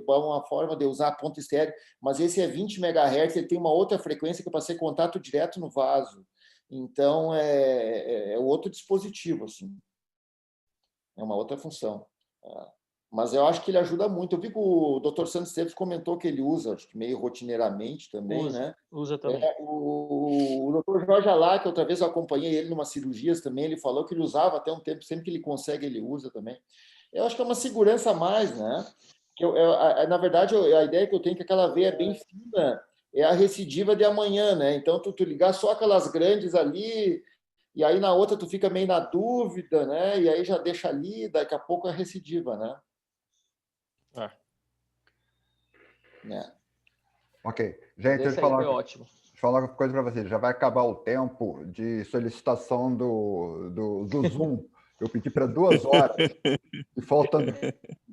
uma forma de usar ponto estéreo, mas esse é 20 MHz, ele tem uma outra frequência que é para ser contato direto no vaso. Então, é outro dispositivo, assim. É uma outra função. Mas eu acho que ele ajuda muito. Eu vi que o Dr. Santos Esteves comentou que ele usa, acho que meio rotineiramente também, né? Usa também. O Dr. Jorge Alá, que outra vez eu acompanhei ele em umas cirurgias também, ele falou que ele usava até um tempo, sempre que ele consegue, ele usa também. Eu acho que é uma segurança a mais, né? Na verdade, a ideia que eu tenho é que aquela veia bem fina é a recidiva de amanhã, né? Então, tu ligar só aquelas grandes ali, e aí na outra tu fica meio na dúvida, né? E aí já deixa ali, daqui a pouco é recidiva, né? Ok. Gente, deixa eu falar uma coisa para vocês. Já vai acabar o tempo de solicitação do Zoom. Eu pedi para 2 horas e faltam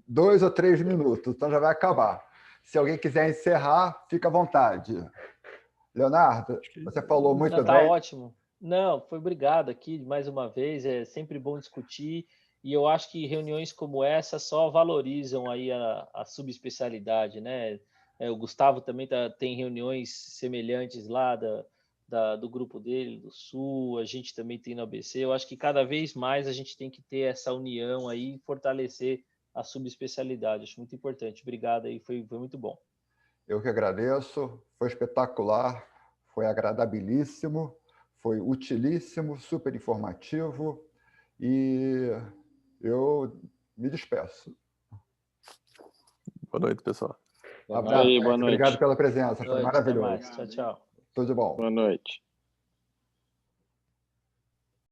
2 ou 3 minutos, então já vai acabar. Se alguém quiser encerrar, fica à vontade. Leonardo, você falou muito bem. Está ótimo. Não, foi obrigado aqui mais uma vez. É sempre bom discutir. E eu acho que reuniões como essa só valorizam aí a subespecialidade, né? O Gustavo também tem reuniões semelhantes lá do grupo dele, do Sul, a gente também tem no ABC. Eu acho que cada vez mais a gente tem que ter essa união aí e fortalecer a subespecialidade. Acho muito importante. Obrigado aí, foi muito bom. Eu que agradeço, foi espetacular, foi agradabilíssimo, foi utilíssimo, super informativo e eu me despeço. Boa noite, pessoal. Abraço. Boa noite. Obrigado pela presença, foi maravilhoso. Até mais. Tchau, tchau. Tudo de bom. Boa noite.